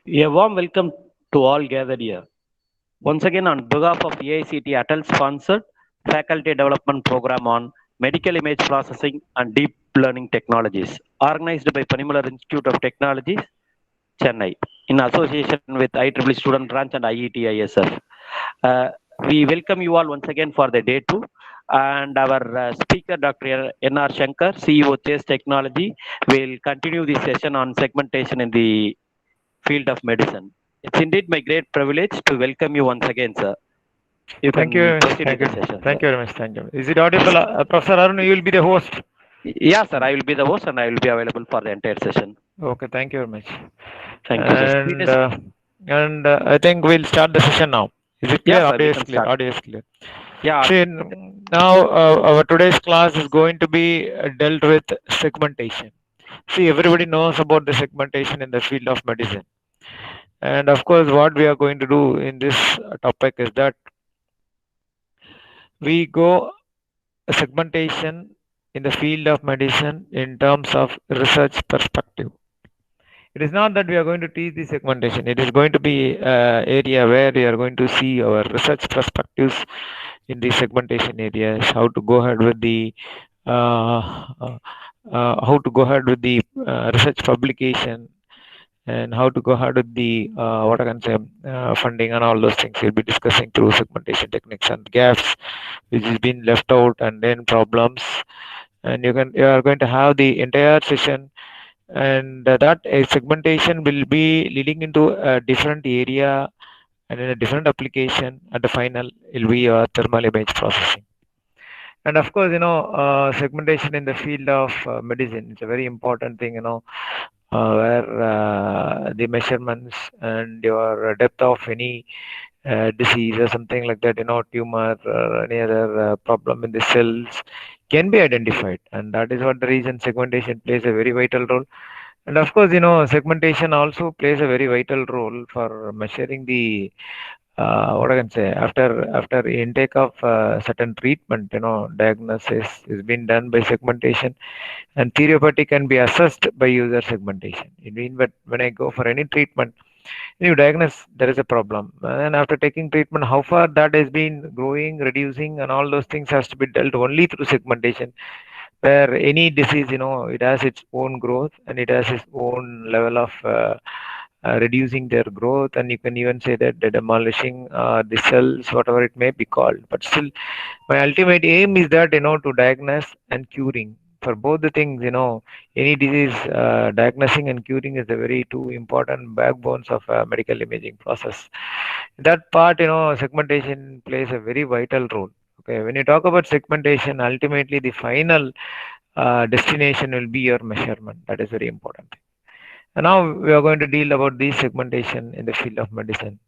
A warm welcome to all gathered here. Once again, on behalf of AICT Atal sponsored Faculty Development Program on Medical Image Processing and Deep Learning Technologies, organized by PANIMALAR Institute of Technologies, Chennai, in association with IEEE Student Branch and IETE-ISF. Uh, we welcome you all once again for the day two. And our speaker, Dr. R Shankar, CEO Chase Technology, will continue the session on segmentation in the field of medicine. It's indeed my great privilege to welcome you once again, sir. You Thank you can very much. proceed with Thank the you. session, sir. Thank you very much. Thank you. Is it audible? Professor Arun, you will be the host. Yeah, sir, I will be the host and I will be available for the entire session. Okay, thank you very much. Thank you, sir. And I think we'll start the session now. Is it Yeah, clear? sir, we Audio is can clear. start. Audio is clear. Yeah, See, now our today's class is going to be dealt with segmentation. See, everybody knows about the segmentation in the field of medicine. And of course, what we are going to do in this topic is that we go segmentation in the field of medicine in terms of research perspective. It is not that we are going to teach the segmentation. It is going to be area where we are going to see our research perspectives in the segmentation areas, how to go ahead with the research publication, and how to go ahead with the what I can say funding and all those things. We'll be discussing through segmentation techniques and gaps which has been left out, and then problems. And you are going to have the entire session, and that segmentation will be leading into a different area and in a different application. At the final, it will be your thermal image processing. And of course, segmentation in the field of medicine is a very important thing. Where the measurements and your depth of any disease or something like that, tumor or any other problem in the cells can be identified. And that is what the reason segmentation plays a very vital role. And of course, segmentation also plays a very vital role for measuring the what I can say after intake of certain treatment, diagnosis is being done by segmentation, and therapeutic can be assessed by user segmentation. It means that when I go for any treatment, you diagnose there is a problem, and after taking treatment, how far that has been growing, reducing, and all those things has to be dealt only through segmentation. Where any disease, it has its own growth and it has its own level of reducing their growth, and you can even say that the demolishing the cells, whatever it may be called. But still, my ultimate aim is that to diagnose and curing. For both the things, any disease, diagnosing and curing is the very two important backbones of medical imaging process. That part, segmentation plays a very vital role. Okay, when you talk about segmentation, ultimately the final destination will be your measurement. That is very important. And now we are going to deal about the segmentation in the field of medicine.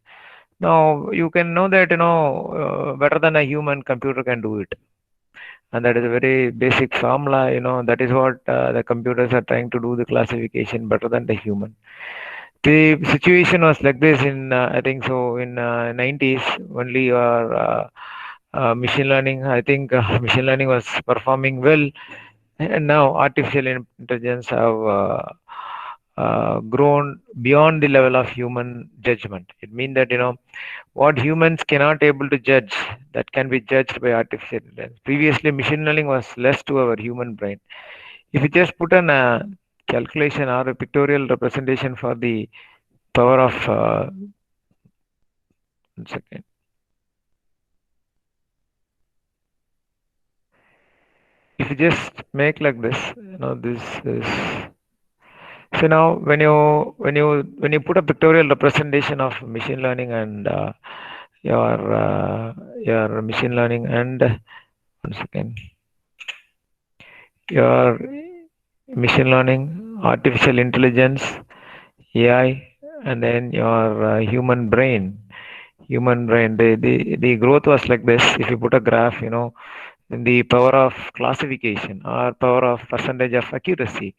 Now you can know that better than a human, computer can do it, and that is a very basic formula. That is what the computers are trying to do, the classification better than the human. The situation was like this in I think so in 90s only your machine learning. I think machine learning was performing well, and now artificial intelligence have grown beyond the level of human judgment. It means that what humans cannot able to judge, that can be judged by artificial intelligence. Previously, machine learning was less to our human brain. If you just put an calculation or a pictorial representation for the power of 1 second. If you just make like this, this is. So now when you put a pictorial representation of machine learning and your machine learning and 1 second, your machine learning, artificial intelligence, AI, and then your human brain. The growth was like this. If you put a graph, in the power of classification or power of percentage of accuracy.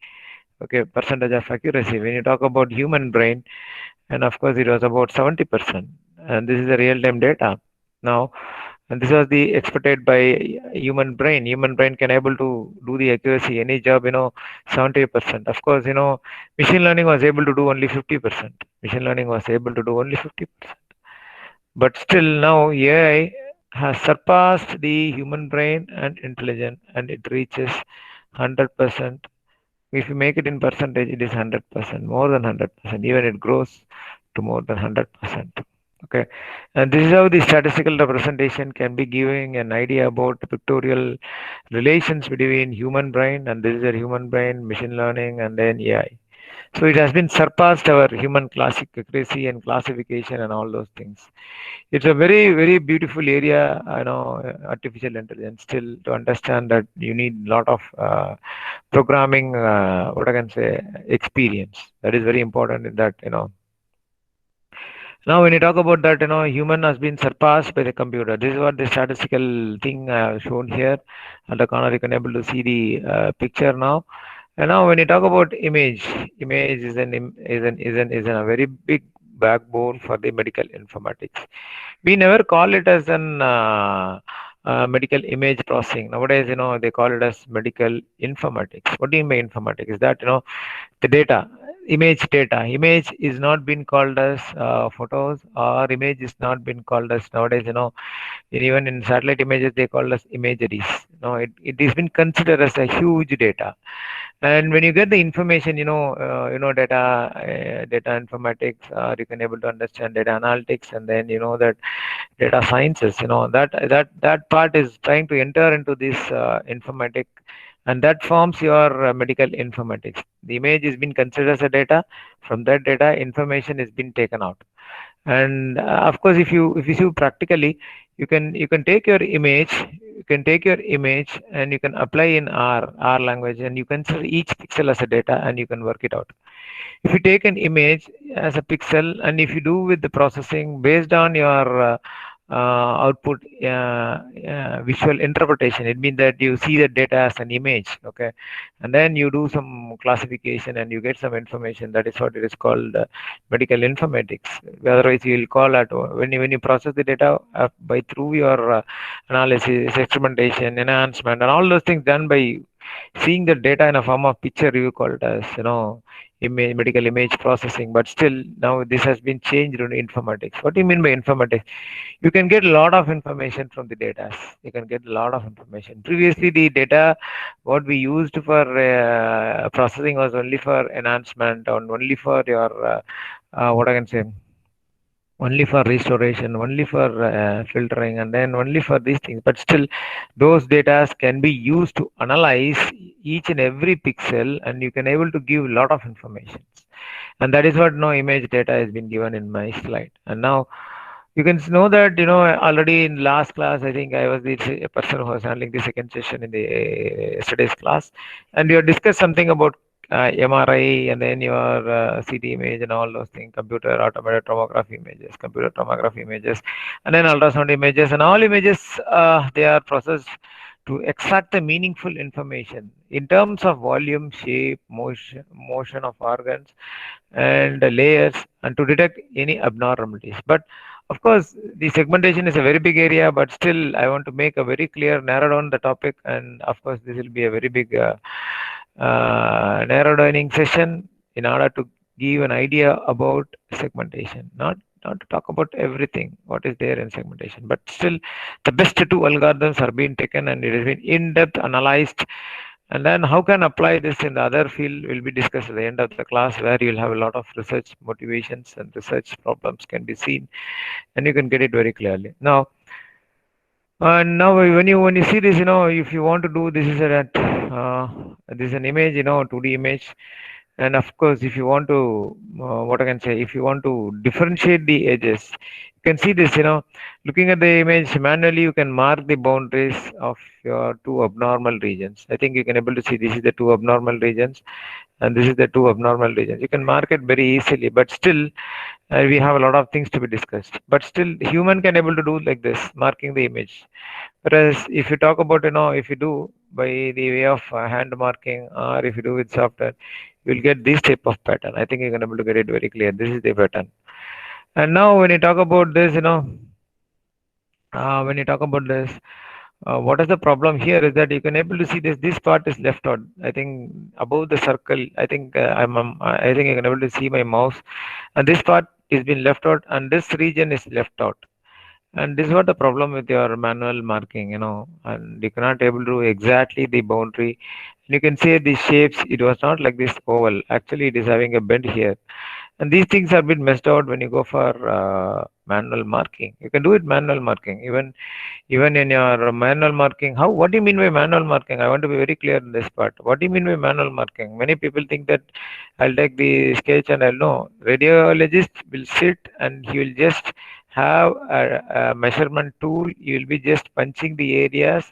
Okay, percentage of accuracy. When you talk about human brain, and of course it was about 70%, and this is the real-time data. Now, and this was the expected by human brain. Human brain can able to do the accuracy any job, 70%. Of course, machine learning was able to do only 50%. Machine learning was able to do only 50%. But still now AI has surpassed the human brain and intelligence, and it reaches 100%. If you make it in percentage, it is 100%, more than 100%. Even it grows to more than 100%. Okay, and this is how the statistical representation can be giving an idea about the pictorial relations between human brain, and this is a human brain, machine learning, and then AI. So it has been surpassed our human classic accuracy and classification and all those things. It's a very, very beautiful area, artificial intelligence. Still, to understand that you need a lot of programming, what I can say, experience. That is very important in that. Now, when you talk about that, human has been surpassed by the computer. This is what the statistical thing I have shown here. At the corner, you can able to see the picture now. And now, when you talk about image is a very big backbone for the medical informatics. We never call it as an medical image processing. Nowadays, they call it as medical informatics. What do you mean by informatics? Is that the data, image is not been called as photos, or image is not been called as nowadays. Even in satellite images, they call us imageries. It is been considered as a huge data. And when you get the information, data informatics, you can able to understand data analytics, and then that data sciences. That part is trying to enter into this informatic, and that forms your medical informatics. The image is being considered as a data. From that data, information is being taken out. And of course, if you see practically, you can take your image, and you can apply in R language, and you consider each pixel as a data, and you can work it out. If you take an image as a pixel, and if you do with the processing based on your output visual interpretation, it means that you see the data as an image. Okay, and then you do some classification and you get some information. That is what it is called medical informatics. Otherwise, you will call at when you process the data by through your analysis, experimentation, enhancement, and all those things done by seeing the data in a form of picture. You call it as image, medical image processing. But still, now this has been changed into informatics. What do you mean by informatics? You can get a lot of information from the data. You can get a lot of information. Previously, the data what we used for processing was only for enhancement, and only for your what I can say, only for restoration, only for filtering, and then only for these things. But still, those data can be used to analyze each and every pixel, and you can able to give a lot of information. And that is what no image data has been given in my slide. And now you can know that already in last class, I think I was the person who was handling the second session in the yesterday's class, and we have discussed something about MRI, and then your CT image and all those things, computer automated tomography images, and then ultrasound images, and all images they are processed to extract the meaningful information in terms of volume, shape, motion of organs, and layers, and to detect any abnormalities. But of course, the segmentation is a very big area, but still, I want to make a very clear, narrow down the topic. And of course, this will be a very big narrow downing session in order to give an idea about segmentation. Not to talk about everything what is there in segmentation, but still, the best two algorithms are being taken, and it has been in-depth analyzed. And then how can apply this in the other field will be discussed at the end of the class, where you'll have a lot of research motivations and research problems can be seen, and you can get it very clearly. Now when you see this, if you want to do this is this is an image, 2D image. And of course, if you want to, what I can say, if you want to differentiate the edges, you can see this, looking at the image manually, you can mark the boundaries of your two abnormal regions. I think you can able to see this is the two abnormal regions, and this is the two abnormal regions. You can mark it very easily, but still, we have a lot of things to be discussed. But still, human can able to do like this, marking the image. Whereas if you talk about, if you do by the way of hand marking, or if you do with software, you will get this type of pattern. I think you can able to get it very clear. This is the pattern. And now when you talk about this, when you talk about this, what is the problem here is that you can able to see this part is left out. I think above the circle. I think I think you can able to see my mouse, and this part is been left out, and this region is left out. And this is what the problem with your manual marking, and you cannot able to exactly the boundary. You can say the shapes. It was not like this oval. Actually, it is having a bend here, and these things have been messed out when you go for manual marking. You can do it manual marking even in your manual marking. What do you mean by manual marking? I want to be very clear in this part. What do you mean by manual marking? Many people think that I'll take the sketch and I'll know. Radiologist will sit and he will just have a measurement tool. You will be just punching the areas,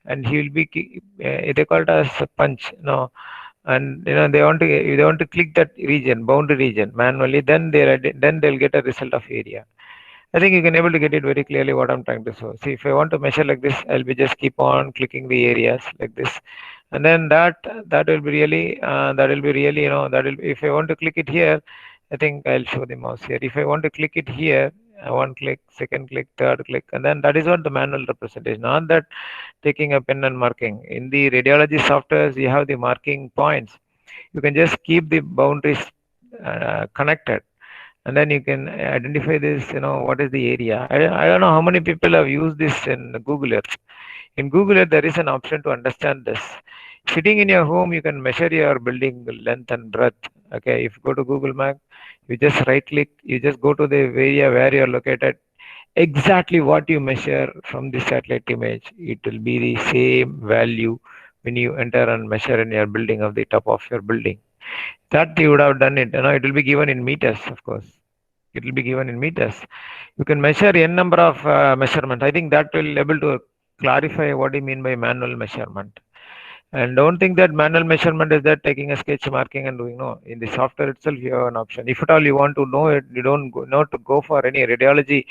and he will be they call it as a punch. No, and they want to click that region, boundary region manually. Then they'll get a result of area. I think you can able to get it very clearly what I'm trying to show. See, if I want to measure like this, I'll be just keep on clicking the areas like this, and then that will be really that will if I want to click it here, I think I'll show the mouse here. If I want to click it here, one click, second click, third click, and then that is what the manual representation. Not that taking a pen and marking. In the radiology softwares, you have the marking points. You can just keep the boundaries connected, and then you can identify this, what is the area. I don't know how many people have used this in Google Earth. In Google Earth, there is an option to understand this. Sitting in your home, you can measure your building length and breadth. Okay, if you go to Google Map, you just right click, you just go to the area where you're located. Exactly what you measure from the satellite image, it will be the same value when you enter and measure in your building of the top of your building. That you would have done it. It will be given in meters, of course. It will be given in meters. You can measure n number of measurements. I think that will able to clarify what you mean by manual measurement. And don't think that manual measurement is that taking a sketch, marking, and doing. No, in the software itself, you have an option. If at all you want to know it, you don't know to go for any radiology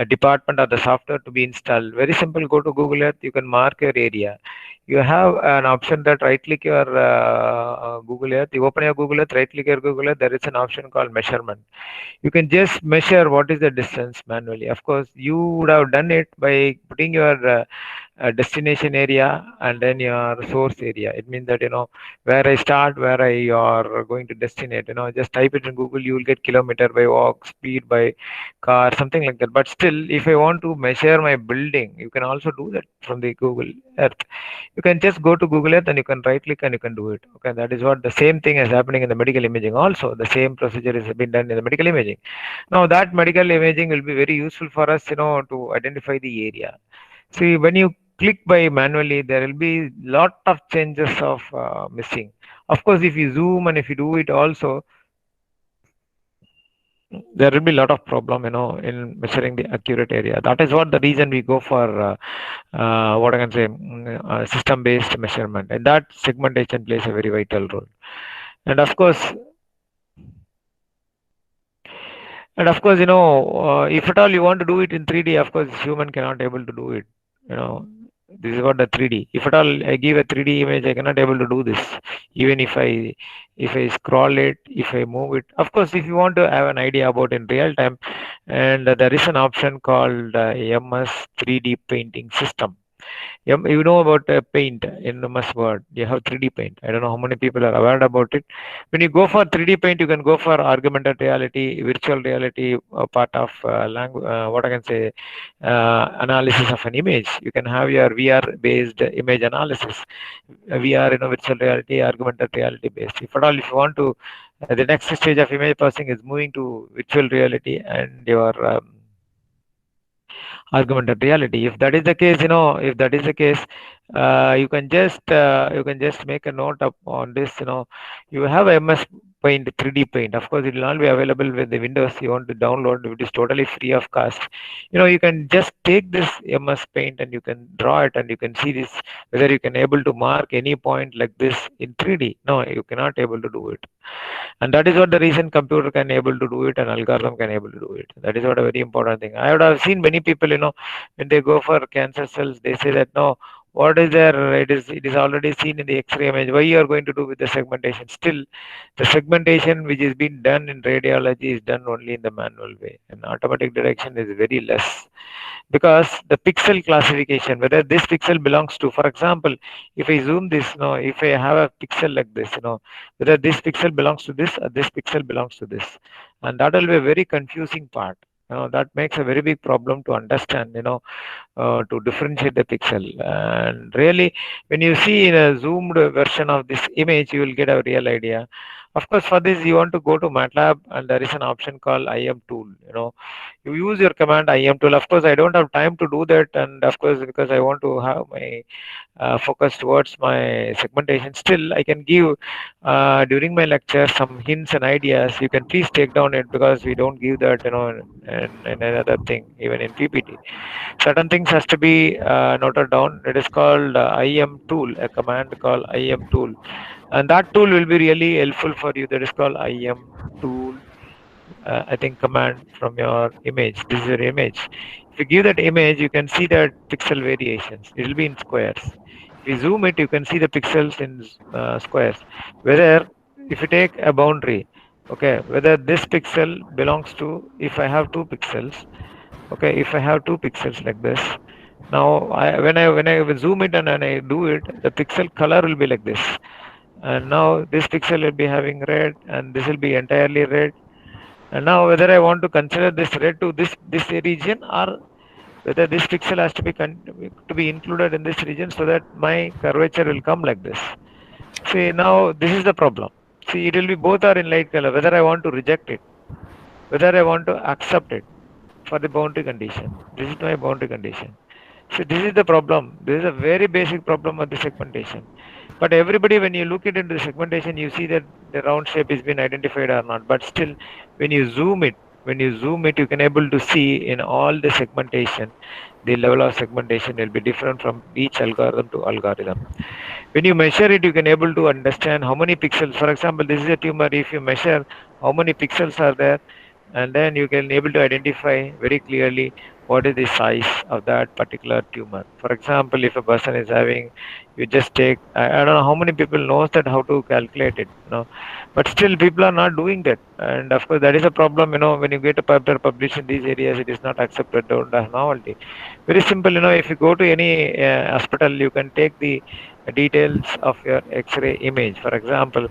department or the software to be installed. Very simple. Go to Google Earth. You can mark your area. You have an option that right click your Google Earth. You open your Google Earth, right click your Google Earth. There is an option called measurement. You can just measure what is the distance manually. Of course, you would have done it by putting your destination area and then your source area. It means that where I start, where I are going to destinate. Just type it in Google. You will get kilometer by walk, speed by car, something like that. But still, if I want to measure my building, you can also do that from the Google Earth. You can just go to Google Earth and you can right click and you can do it. Okay, that is what the same thing is happening in the medical imaging. Also, the same procedure is been done in the medical imaging. Now, that medical imaging will be very useful for us, to identify the area. See, when you click by manually, there will be lot of changes of missing. Of course, if you zoom and if you do it also, there will be a lot of problem, in measuring the accurate area. That is what the reason we go for what I can say, system-based measurement, and that segmentation plays a very vital role. And of course, if at all you want to do it in 3D, of course, human cannot able to do it. This is what the 3D. If at all I give a 3D image, I cannot able to do this. Even if I scroll it, if I move it. Of course, if you want to have an idea about in real time, and there is an option called MS 3D painting system. You know about paint in MS Word. You have 3D paint. I don't know how many people are aware about it. When you go for 3D paint, you can go for augmented reality, virtual reality, part of what I can say, analysis of an image. You can have your VR based image analysis, VR, virtual reality, augmented reality based. If at all, if you want to, the next stage of image processing is moving to virtual reality and your augmented reality. If that is the case, you can just make a note up on this. You have MS Paint, 3D Paint. Of course, it will not be available with the Windows. You want to download, it is totally free of cost. You can just take this MS Paint and you can draw it, and you can see this whether you can able to mark any point like this in 3D. No, you cannot able to do it. And that is what the reason computer can able to do it and algorithm can able to do it. That is what a very important thing. I would have seen many people, when they go for cancer cells, they say that no, what is there, it is already seen in the X-ray image. Why you are going to do with the segmentation? Still, the segmentation which is being done in radiology is done only in the manual way, and automatic detection is very less, because the pixel classification, whether this pixel belongs to, for example, if I zoom this, if I have a pixel like this, whether this pixel belongs to this or this pixel belongs to this, and that will be a very confusing part. That makes a very big problem to understand, to differentiate the pixel. And really, when you see in a zoomed version of this image, you will get a real idea. Of course, for this, you want to go to MATLAB, and there is an option called Iem Tool. You use your command Iem Tool. Of course, I don't have time to do that, and of course, because I want to have my focus towards my segmentation. Still, I can give during my lecture some hints and ideas. You can please take down it, because we don't give that, and another thing even in PPT. Certain things has to be noted down. It is called Iem Tool, a command called Iem Tool, and that tool will be really helpful for you. That is called Iem Tool. I think command from your image. This is your image. If you give that image, you can see that pixel variations. It will be in squares. If you zoom it, you can see the pixels in squares. Whether, if you take a boundary, okay, whether this pixel belongs to, if I have two pixels, okay, if I have two pixels like this, now when I will zoom it and when I do it, the pixel color will be like this, and now this pixel will be having red, and this will be entirely red. And now whether I want to consider this red to this region, or whether this pixel has to be to be included in this region, so that my curvature will come like this. See, now this is the problem. See, it will be both are in light color. Whether I want to reject it, whether I want to accept it for the boundary condition. This is my boundary condition. So this is the problem. This is a very basic problem of the segmentation. But everybody, when you look it into the segmentation, you see that the round shape is been identified or not. But still, when you zoom it, you can able to see in all the segmentation, the level of segmentation will be different from each algorithm to algorithm. When you measure it, you can able to understand how many pixels. For example, this is a tumor. If you measure how many pixels are there, and then you can able to identify very clearly what is the size of that particular tumor. For example, if a person is having, you just take, I don't know how many people knows that how to calculate it, but still people are not doing that. And of course, that is a problem, when you get a paper published in these areas, it is not accepted, don't have novelty. Very simple, if you go to any hospital, you can take the details of your X-ray image, for example,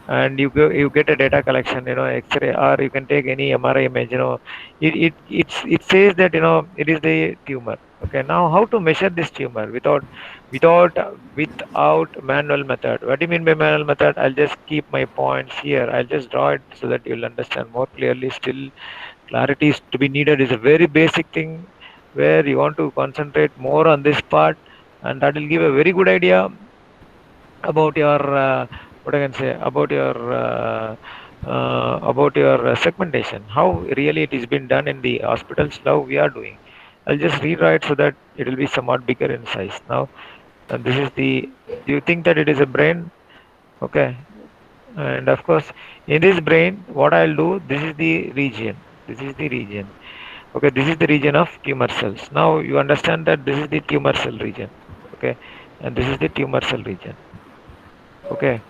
and you get a data collection, X-ray, or you can take any MRI image, it says that it is the tumor. Okay, now how to measure this tumor without manual method? What do you mean by manual method? I'll just keep my points here. I'll just draw it so that you'll understand more clearly. Still, clarity is to be needed. Is a very basic thing where you want to concentrate more on this part, and that will give a very good idea about your what I can say about your segmentation. How really it is been done in the hospitals. Now we are doing. I'll just rewrite so that it will be somewhat bigger in size. Now, and this is the. Do you think that it is a brain? Okay, and of course, in this brain, what I'll do. This is the region. This is the region. Okay, this is the region of tumor cells. Now you understand that this is the tumor cell region. Okay, and this is the tumor cell region. Okay,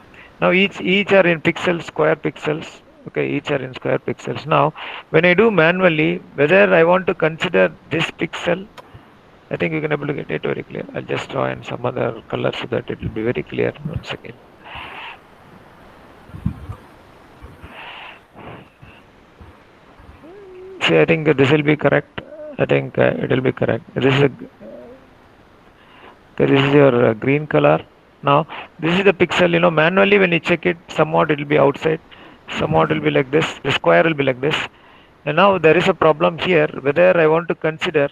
now each are in pixels, square pixels. Okay, each are in square pixels. Now when I do manually, whether I want to consider this pixel, I think you can able to get it very clear. I'll just draw in some other color so that it will be very clear once again. See, I think this will be correct. I think it will be correct. This is okay, this is your green color. Now this is the pixel. Manually when you check it, somewhat it will be outside, somewhat will be like this. The square will be like this. And now there is a problem here. Whether I want to consider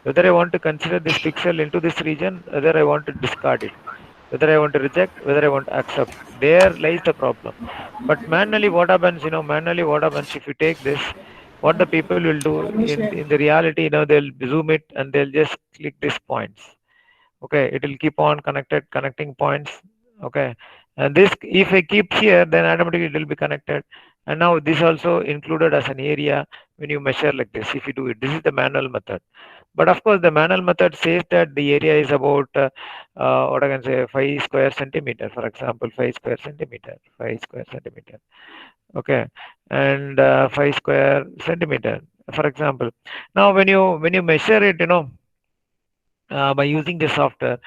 this pixel into this region, whether I want to discard it, whether I want to reject, whether I want to accept. There lies the problem. But manually, what happens? Manually, what happens if you take this? What the people will do in the reality, they'll zoom it and they'll just click these points. Okay, it will keep on connecting points. Okay, and this, if I keep here, then automatically it will be connected. And now this also included as an area when you measure like this. If you do it, this is the manual method. But of course, the manual method says that the area is about what I can say 5 square centimeter, for example, 5 square centimeter, 5 square centimeter. Okay, and 5 square centimeter, for example. Now, when you measure it, by using the software,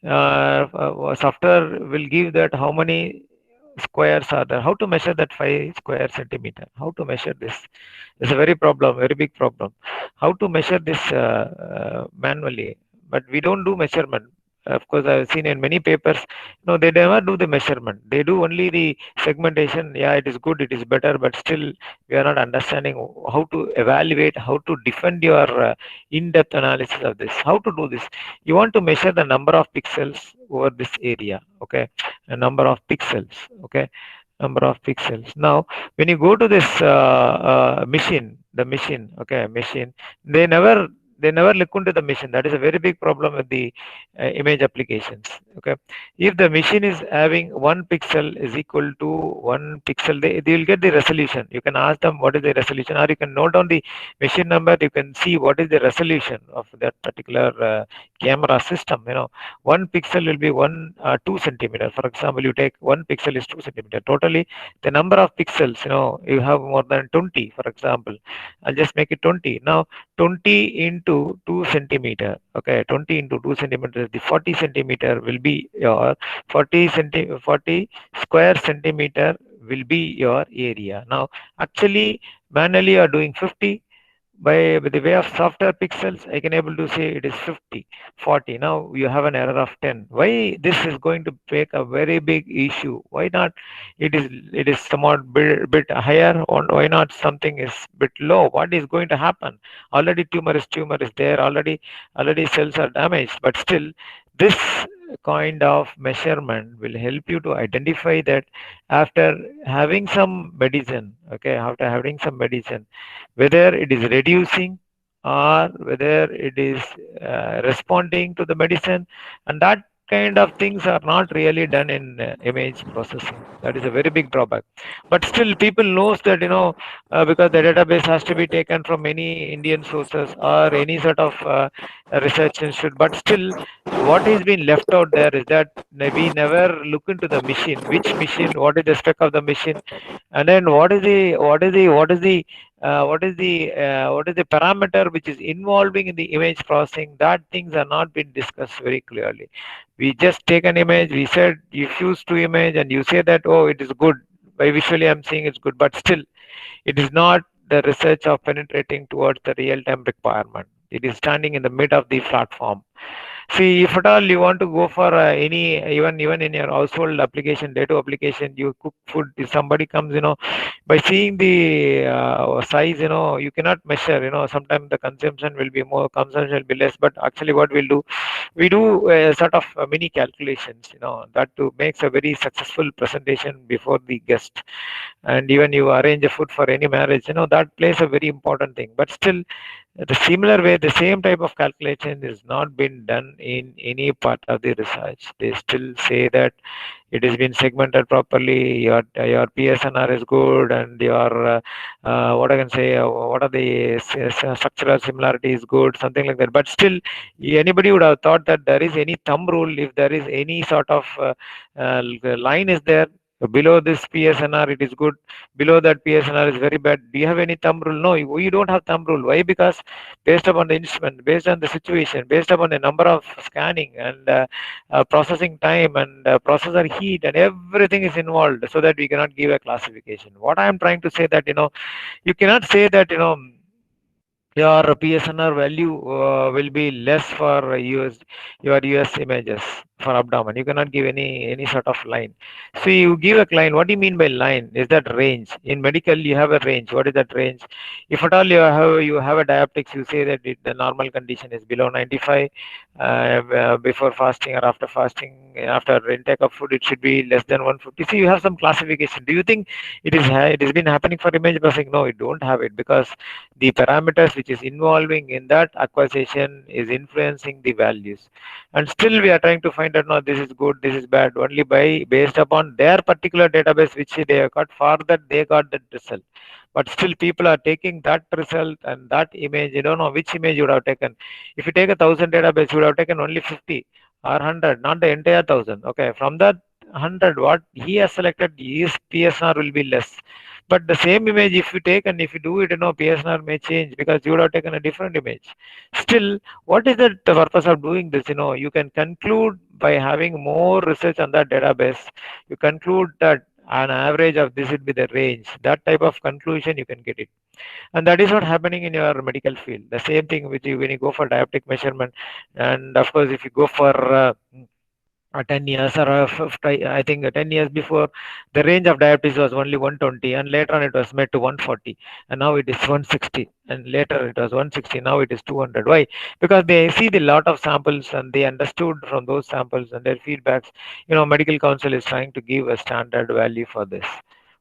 software will give that how many squares are there, how to measure that 5 square centimeter, how to measure this. It's a very big problem. How to measure this manually, but we don't do measurement. Of course, I've seen in many papers, no, they never do the measurement. They do only the segmentation. Yeah, it is good, it is better, but still we are not understanding how to evaluate, how to defend your in-depth analysis of this. How to do this? You want to measure the number of pixels over this area. Okay, a number of pixels. Okay, number of pixels. Now, when you go to this machine, the machine, okay, machine, they never they never look into the machine. That is a very big problem with the image applications. Okay, if the machine is having 1 pixel is equal to 1 pixel, they will get the resolution. You can ask them what is the resolution, or you can note down the machine number. You can see what is the resolution of that particular camera system. 1 pixel will be 2 centimeter. For example, you take 1 pixel is 2 centimeter. Totally, the number of pixels, you have more than 20. For example, I'll just make it 20. Now, 20 into 2 centimeter. Okay, 20 into 2 centimeter. The 40 centimeter will be your 40 square centimeter will be your area. Now, actually, manually you are doing 50. By the way of software pixels, I can able to say it is 50, 40. Now you have an error of 10. Why this is going to make a very big issue? Why not? It is somewhat bit higher, or why not something is bit low? What is going to happen? Already tumor is there. Already cells are damaged, but still this kind of measurement will help you to identify that after having some medicine. Okay, after having some medicine, whether it is reducing or whether it is responding to the medicine, and that kind of things are not really done in image processing. That is a very big drawback. But still people knows that, because the database has to be taken from many Indian sources or any sort of research institute. But still, what is being left out there is that we never look into the machine, which machine, what is the spec of the machine, and then what is the parameter which is involving in the image processing. That things are not been discussed very clearly. We just take an image, we said you fuse to image, and you say that, oh, it is good. By visually I'm seeing it's good, but still it is not the research of penetrating towards the real-time requirement. It is standing in the mid of the platform. See, if at all you want to go for any, even in your household application, data application, you cook food. If somebody comes, by seeing the size, you cannot measure. Sometimes the consumption will be more, consumption will be less. But actually, what we'll do, we do sort of mini calculations. That to makes a very successful presentation before the guest. And even you arrange a food for any marriage, that plays a very important thing. But still, the similar way, the same type of calculation is not been done in any part of the research. They still say that it has been segmented properly. Your PSNR is good, and your what I can say, what are the structural similarity is good, something like that. But still, anybody would have thought that there is any thumb rule. If there is any sort of line is there below this PSNR, it is good. Below that PSNR is very bad. Do you have any thumb rule? No, you don't have thumb rule. Why? Because based upon the instrument, based on the situation, based upon the number of scanning and processing time and processor heat and everything is involved, so that we cannot give a classification. What I am trying to say that, you cannot say that, your PSNR value will be less for your US images for abdomen. You cannot give any sort of line. So you give a line. What do you mean by line? Is that range? In medical, you have a range. What is that range? If at all you have a dioptics, you say that the normal condition is below 95 before fasting or after fasting. After intake of food, it should be less than 150. So you have some classification. Do you think it has been happening for image processing? No, it don't have it, because the parameters which is involving in that acquisition is influencing the values. And still we are trying to find pinpointed, no, this is good, this is bad, only by based upon their particular database which they have got. For that they got that result. But still people are taking that result and that image. You don't know which image you would have taken. If you take 1,000 database, you would have taken only 50 or 100, not the entire 1,000. Okay, from that 100, what he has selected, his PSR will be less. But the same image, if you take and if you do it, PSR may change because you would have taken a different image. Still, what is the purpose of doing this? You can conclude by having more research on that database. You conclude that an average of this would be the range. That type of conclusion you can get it. And that is what happening in your medical field. The same thing with you when you go for dioptic measurement. And of course, if you go for 10 years or I think 10 years before, the range of diabetes was only 120, and later on it was made to 140, and now it is 160, and later it was 160, now it is 200. Why? Because they see the lot of samples and they understood from those samples and their feedbacks. Medical council is trying to give a standard value for this.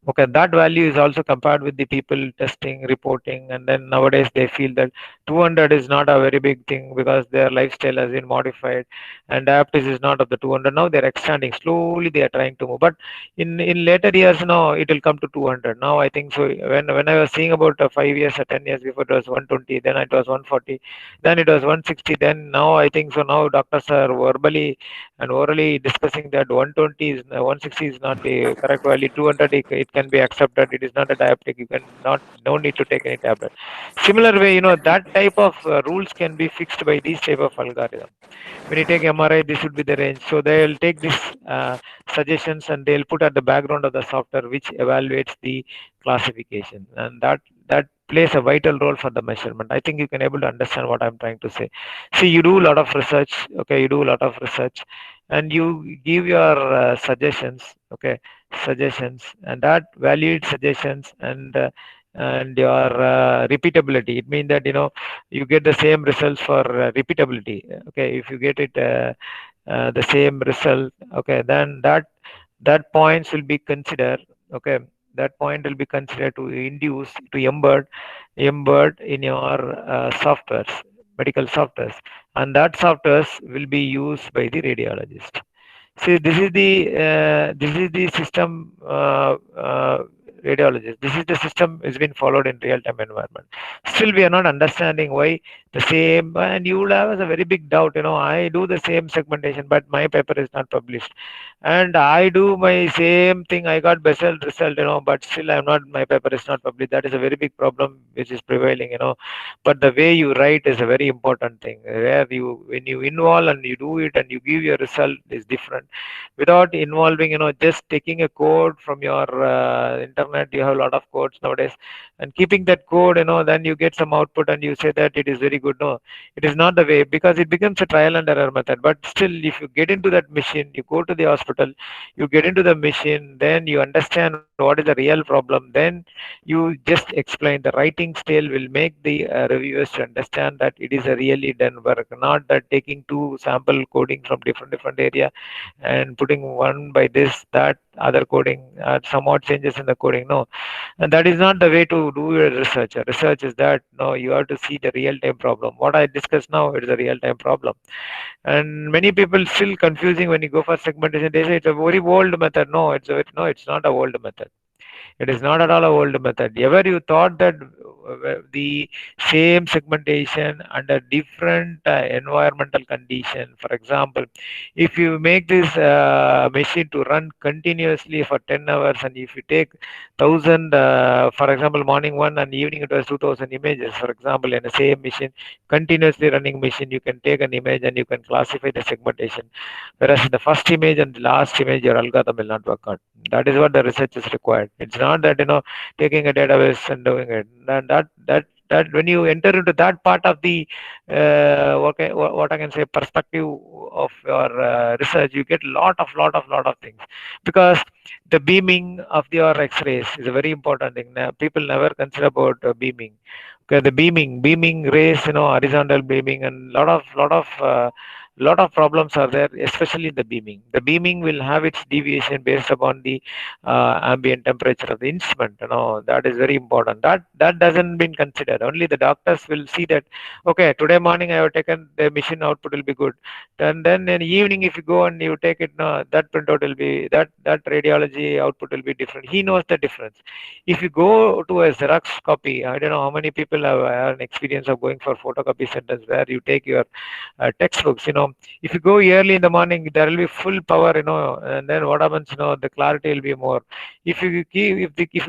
Okay, that value is also compared with the people testing, reporting, and then nowadays they feel that 200 is not a very big thing because their lifestyle has been modified, and diabetes is not of the 200. Now they're extending slowly. They are trying to move, but in later years, now it will come to 200. Now I think so. When I was seeing about 5 years or 10 years before, it was 120. Then it was 140. Then it was 160. Then now I think so. Now doctors are verbally and orally discussing that 120 is 160 is not the correct value. 200 it can be accepted. It is not a diabetic. You can not no need to take any tablet. Similar way, that type of rules can be fixed by these type of algorithm. When you take MRI, this would be the range. So they'll take these suggestions and they'll put at the background of the software which evaluates the classification, and that plays a vital role for the measurement. I think you can able to understand what I'm trying to say. See, you do a lot of research. Okay, you do a lot of research, and you give your suggestions. Okay, suggestions, and that valued suggestions and your repeatability. It means that you get the same results for repeatability. Okay, if you get it the same result, okay, then that points will be considered. Okay, that point will be considered to induce to embed in your softwares, medical softwares, and that softwares will be used by the radiologist. See, this is the system radiologist. This is the system is being followed in real-time environment. Still, we are not understanding why the same. And you will have a very big doubt. I do the same segmentation, but my paper is not published. And I do my same thing. I got best result. But still, I'm not. My paper is not published. That is a very big problem which is prevailing. But the way you write is a very important thing. Where when you involve and you do it and you give your result is different. Without involving, just taking a code from your internet. You have a lot of codes nowadays, and keeping that code, then you get some output and you say that it is very good. No, it is not the way, because it becomes a trial and error method. But still, if you get into that machine, you go to the hospital, you get into the machine, then you understand what is the real problem, then you just explain. The writing style will make the reviewers to understand that it is a really done work, not that taking two sample coding from different area and putting one by this, that, other coding, somewhat changes in the coding. No, and that is not the way to do your research. Research is that, no, you have to see the real-time problem. What I discuss now, it is a real-time problem. And many people still confusing when you go for segmentation. They say it's a very old method. No, it's not a old method. It is not at all a old method. Ever you thought that the same segmentation under different environmental condition? For example, if you make this machine to run continuously for 10 hours, and if you take 1,000, for example, morning one and evening it was 2,000 images, for example, in the same machine, continuously running machine, you can take an image and you can classify the segmentation. Whereas in the first image and the last image, your algorithm will not work out. That is what the research is required. It's not that taking a database and doing it. That when you enter into that part of the what I can say perspective of your research, you get lot of things, because the beaming of your X-rays is a very important thing. Now, people never consider about beaming. Okay, the beaming rays, horizontal beaming, and lot of A lot of problems are there, especially in the beaming. The beaming will have its deviation based upon the ambient temperature of the instrument. That is very important. That doesn't been considered. Only the doctors will see that, okay, today morning I have taken the machine output will be good. And then in the evening, if you go and you take it, no, that printout will be that radiology output will be different. He knows the difference. If you go to a Xerox copy, I don't know how many people have an experience of going for photocopy centers where you take your textbooks. If you go early in the morning, there will be full power. And then what happens? The clarity will be more. If you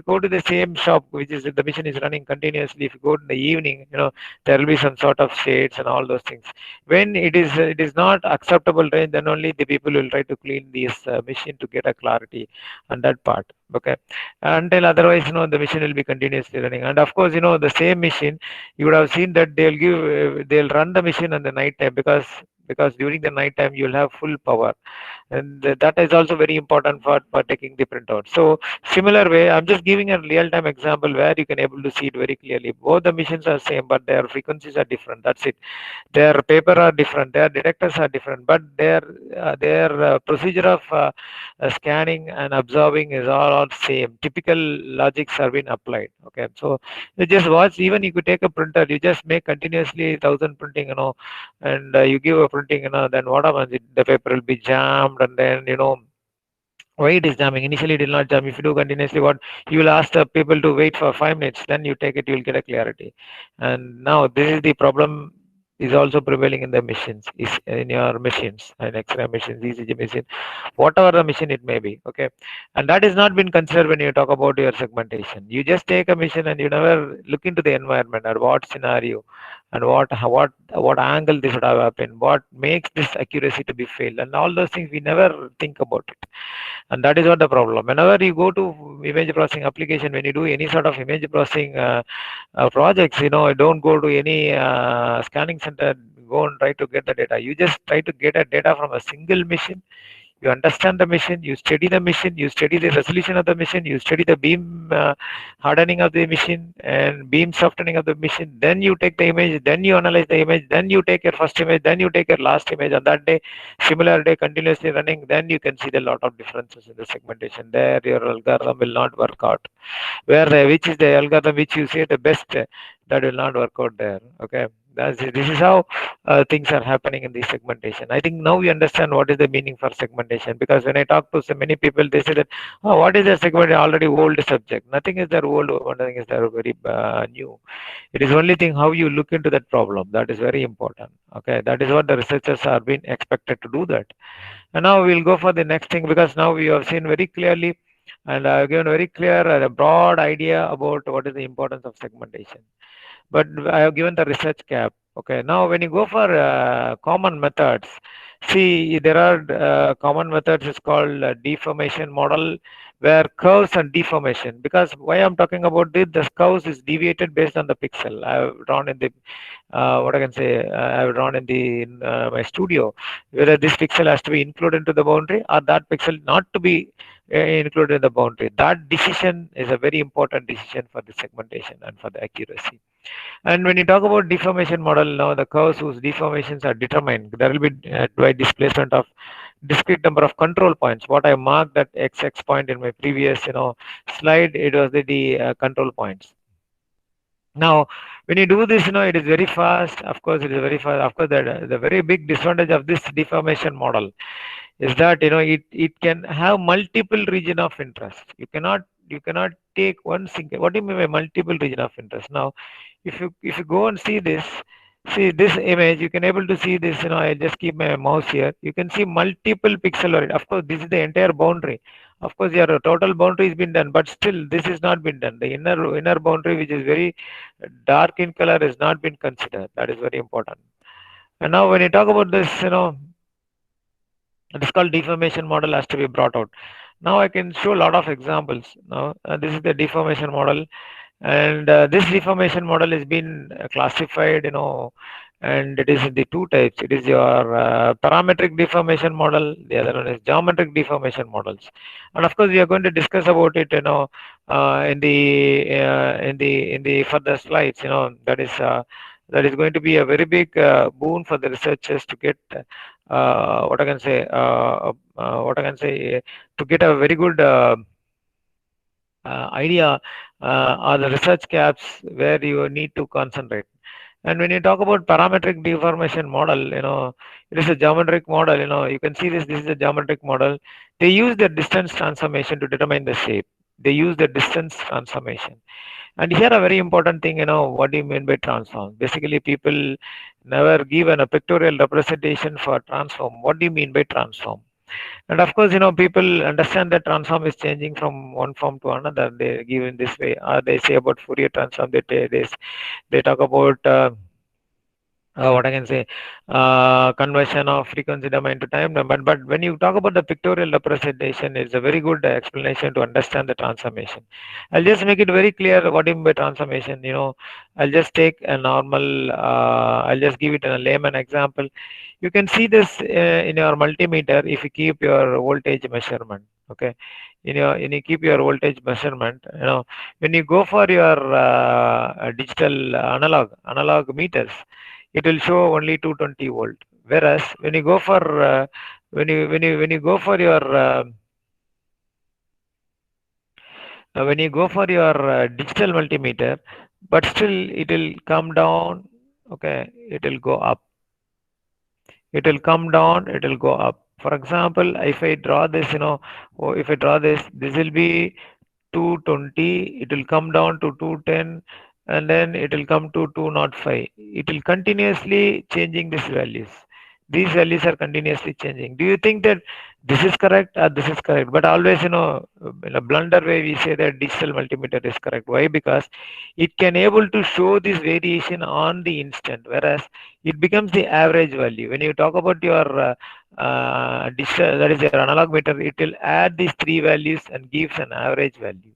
go to the same shop, which is the machine is running continuously, if you go in the evening, there will be some sort of shades and all those things. When it is not acceptable range, then only the people will try to clean this machine to get a clarity on that part. Okay, until otherwise, the machine will be continuously running. And of course, the same machine, you would have seen that they'll run the machine in the night time, because during the night time you'll have full power, and that is also very important for taking the printout. So similar way, I'm just giving a real time example where you can able to see it very clearly. Both the machines are same, but their frequencies are different. That's it. Their paper are different, their detectors are different, but their procedure of scanning and observing is all same. Typical logics are being applied. Okay, so you just watch. Even you could take a printer, you just make continuously 1,000 printing, and you give a printing, then what happens? The paper will be jammed, and then why it is jamming. Initially it will not jam. If you do continuously, what you will ask the people to wait for 5 minutes, then you take it, you will get a clarity. And now this is the problem is also prevailing in the machines, is in your machines, and X-ray machines, ECG machine, whatever the machine it may be. Okay, and that is not been considered when you talk about your segmentation. You just take a machine and you never look into the environment or what scenario and what angle this would have happened, what makes this accuracy to be failed, and all those things we never think about it. And that is what the problem. Whenever you go to image processing application, when you do any sort of image processing projects, don't go to any scanning center, go and try to get the data. You just try to get a data from a single machine. You understand the machine, you study the machine, you study the resolution of the machine, you study the beam hardening of the machine and beam softening of the machine. Then you take the image, then you analyze the image, then you take your first image, then you take your last image. On that day, similar day continuously running, then you can see the lot of differences in the segmentation. There your algorithm will not work out. Which is the algorithm which you say the best, that will not work out there. Okay, this is how things are happening in the segmentation. I think now we understand what is the meaning for segmentation, because when I talk to so many people, they say that, oh, what is a segment? Already old subject. Nothing is there old, nothing is there very new. It is only thing how you look into that problem, that is very important. Okay, that is what the researchers are being expected to do that. And now we'll go for the next thing, because now we have seen very clearly and I've given very clear broad idea about what is the importance of segmentation. But I have given the research cap. Okay, now when you go for common methods, see there are common methods is called deformation model, where curves and deformation. Because why I'm talking about this, the curves is deviated based on the pixel. I have drawn in the what I can say, I have drawn in my studio, whether this pixel has to be included into the boundary or that pixel not to be included in the boundary. That decision is a very important decision for the segmentation and for the accuracy. And when you talk about deformation model, now the curves whose deformations are determined, there will be by displacement of discrete number of control points. What I marked that XX point in my previous slide, it was the control points. Now, when you do this, it is very fast. Of course, it is very fast. Of course, the very big disadvantage of this deformation model is that it can have multiple region of interest. You cannot take one single. What do you mean by multiple region of interest? Now, if you go and see this image, you can able to see this. I just keep my mouse here. You can see multiple pixel. Of course, this is the entire boundary. Of course, your total boundary has been done, but still this is not been done. The inner boundary, which is very dark in color, has not been considered. That is very important. And now, when you talk about this, it is called deformation model has to be brought out. Now I can show a lot of examples. Now this is the deformation model, and this deformation model has been classified, and it is in the two types. It is your parametric deformation model. The other one is geometric deformation models. And of course, we are going to discuss about it, in the further slides. That is going to be a very big boon for the researchers to get what I can say, to get a very good idea are the research gaps where you need to concentrate. And when you talk about parametric deformation model, it is a geometric model. You can see this. This is a geometric model. They use the distance transformation to determine the shape. They use the distance transformation. And here a very important thing, what do you mean by transform? Basically, people never give a pictorial representation for transform. What do you mean by transform? And of course, people understand that transform is changing from one form to another. They give in this way. They say about Fourier transform. They talk about what I can say, conversion of frequency domain to time domain. But when you talk about the pictorial representation, it's a very good explanation to understand the transformation. I'll just make it very clear what I mean by transformation. I'll just take a normal, I'll just give it in a layman example. You can see this in your multimeter if you keep your voltage measurement. Okay, you keep your voltage measurement. When you go for your digital analog meters, it will show only 220 volt. Whereas when you go for when you go for your digital multimeter, but still it will come down. Okay, it will go up. It will come down. It will go up. For example, if I draw this, if I draw this, this will be 220, it will come down to 210, and then it will come to 205. It will continuously changing these values. These values are continuously changing. Do you think that this is correct or this is correct? But always, in a blunder way, we say that digital multimeter is correct. Why? Because it can able to show this variation on the instant, whereas it becomes the average value. When you talk about your digital, that is your analog meter, it will add these three values and gives an average value.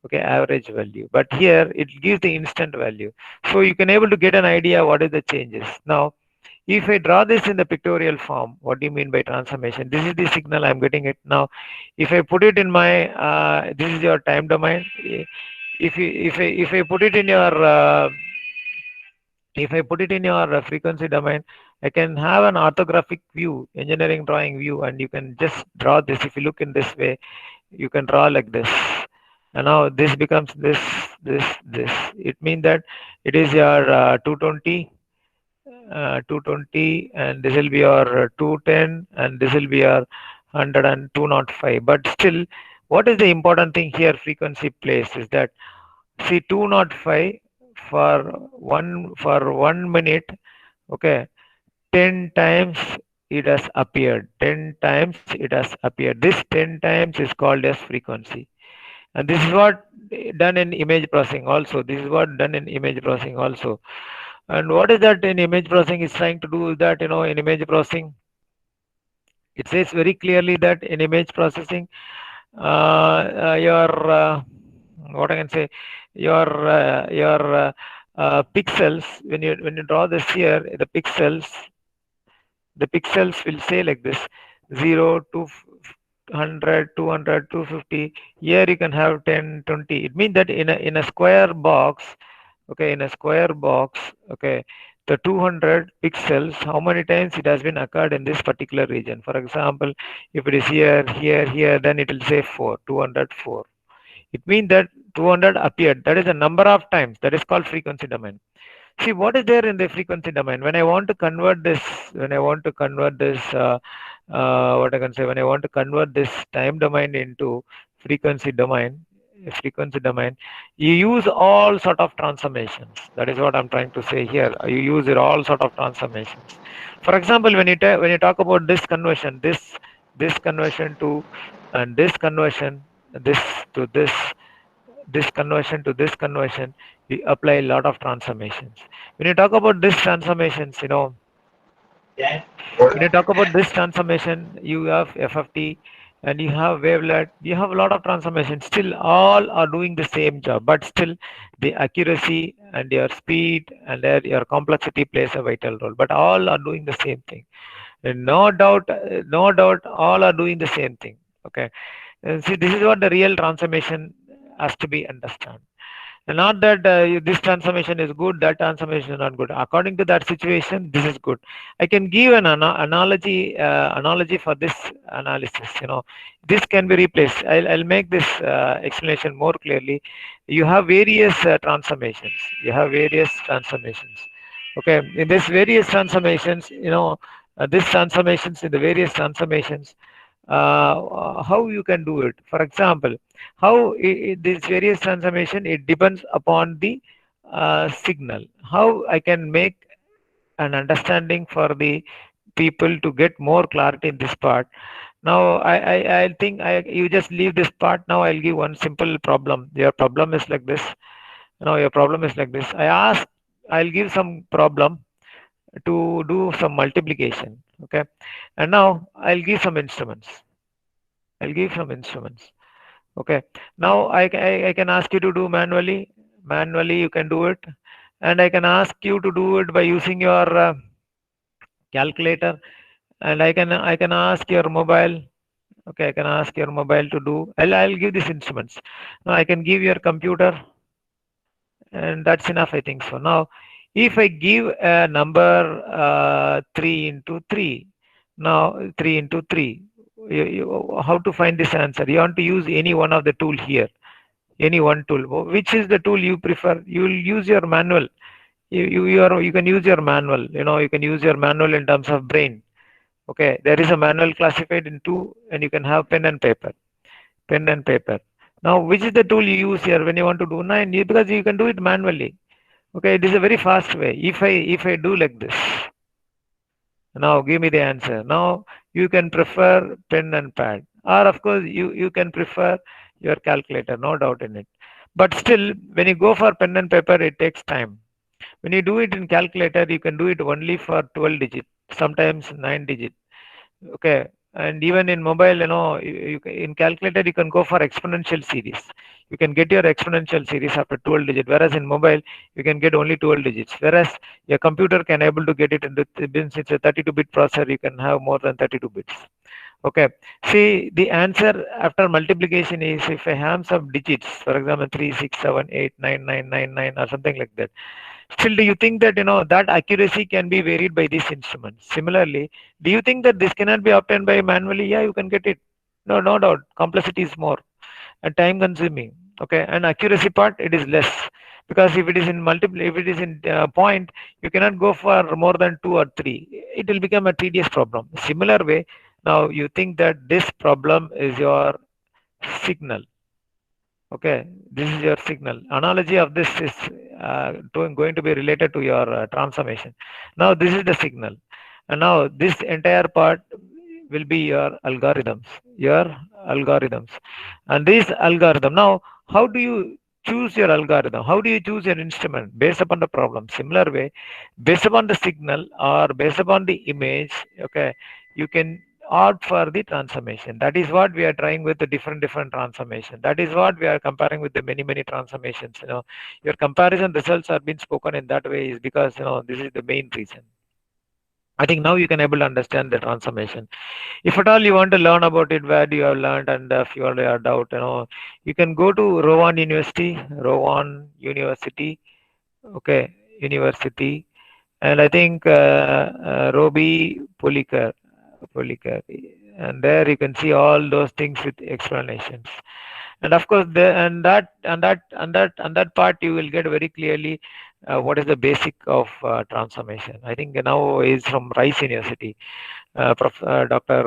Okay, average value. But here it gives the instant value, so you can able to get an idea what is the changes. Now if I draw this in the pictorial form, what do you mean by transformation? This is the signal I'm getting it now. If I put it in my this is your time domain. If I put it in your frequency domain, I can have an orthographic view, engineering drawing view, and you can just draw this. If you look in this way, you can draw like this. And now this becomes this. It means that it is your 220, and this will be your 210, and this will be your 100 and 205. But still, what is the important thing here? Frequency plays is that, see, 205 for one minute. Okay, 10 times it has appeared. 10 times it has appeared. This 10 times is called as frequency. And this is what done in image processing also. This is what done in image processing also. And what is that in image processing is trying to do is that, in image processing, it says very clearly that in image processing, your what I can say, your pixels, when you draw this here, the pixels will say like this: 0 to 100, 200, 250. Here you can have 10, 20. It means that in a square box, okay, in a square box, okay, the 200 pixels, how many times it has been occurred in this particular region? For example, if it is here, then it will say 4, 204. It means that 200 appeared. That is the number of times. That is called frequency domain. See, what is there in the frequency domain? When I want to convert this, what I can say, when I want to convert this time domain into frequency domain, you use all sort of transformations. That is what I'm trying to say here. You use it all sort of transformations. For example, when you talk about this conversion, this conversion to, and this conversion, this to this conversion to this conversion, we apply a lot of transformations. When you talk about this transformations, when you talk about this transformation, you have FFT and you have wavelet, you have a lot of transformations. Still, all are doing the same job, but still, the accuracy and your speed and your complexity plays a vital role. But all are doing the same thing. And no doubt, all are doing the same thing. Okay. And see, this is what the real transformation has to be understood. And not that this transformation is good, that transformation is not good. According to that situation, this is good. I can give an analogy for this analysis. This can be replaced. I'll make this explanation more clearly. You have various transformations. You have various transformations. Okay, in this various transformations, these transformations in the various transformations, how you can do it. For example, how this various transformation, it depends upon the signal. How I can make an understanding for the people to get more clarity in this part. Now I think you just leave this part. Now I'll give one simple problem. Your problem is like this. Your problem is like this. I'll give some problem to do some multiplication. Okay, and now I'll give some instruments. Okay, now I can ask you to do manually you can do it, and I can ask you to do it by using your calculator, and I can ask your mobile. Okay, I can ask your mobile to do. I'll give these instruments. Now I can give your computer, and that's enough, I think so. Now if I give a number 3 into 3, now 3 into 3, how to find this answer? You want to use any one of the tool here, any one tool. Which is the tool you prefer? You will use your manual. You can use your manual. You can use your manual in terms of brain. Okay, there is a manual classified in two, and you can have pen and paper. Pen and paper. Now, which is the tool you use here when you want to do 9? Because you can do it manually. Okay, it is a very fast way. If I do like this, now give me the answer. Now you can prefer pen and pad, or of course you can prefer your calculator, no doubt in it. But still, when you go for pen and paper, it takes time. When you do it in calculator, you can do it only for 12 digit, sometimes 9 digit. Okay, and even in mobile, in calculator you can go for exponential series. You can get your exponential series after 12 digit, whereas in mobile you can get only 12 digits. Whereas your computer can able to get it into, since it's a 32-bit processor, you can have more than 32 bits. Okay, see, the answer after multiplication is, if I have some digits, for example 3, 6, 7, 8, 9, 9, 9, 9, or something like that. Still, do you think that that accuracy can be varied by this instrument? Similarly, do you think that this cannot be obtained by manually? Yeah, you can get it. No doubt. Complexity is more and time consuming. Okay, and accuracy part, it is less, because if it is in multiple, if it is in point, you cannot go for more than 2 or 3. It will become a tedious problem. Similar way, now you think that this problem is your signal. Okay, this is your signal. Analogy of this is going to be related to your transformation. Now this is the signal, and now this entire part will be your algorithms, your algorithms, and this algorithm. Now, how do you choose your algorithm? How do you choose your instrument? Based upon the problem. Similar way, based upon the signal or based upon the image. Okay, you can opt for the transformation. That is what we are trying with the different transformation. That is what we are comparing with the many transformations. Your comparison results are being spoken in that way is because this is the main reason. I think now you can able to understand the transformation. If at all you want to learn about it, where do you have learned, and if you want to have doubt, you can go to Rowan University. Okay, University, and I think Roby Pulikar, and there you can see all those things with explanations. And of course, that part you will get very clearly what is the basic of transformation. I think now is from Rice University. Dr.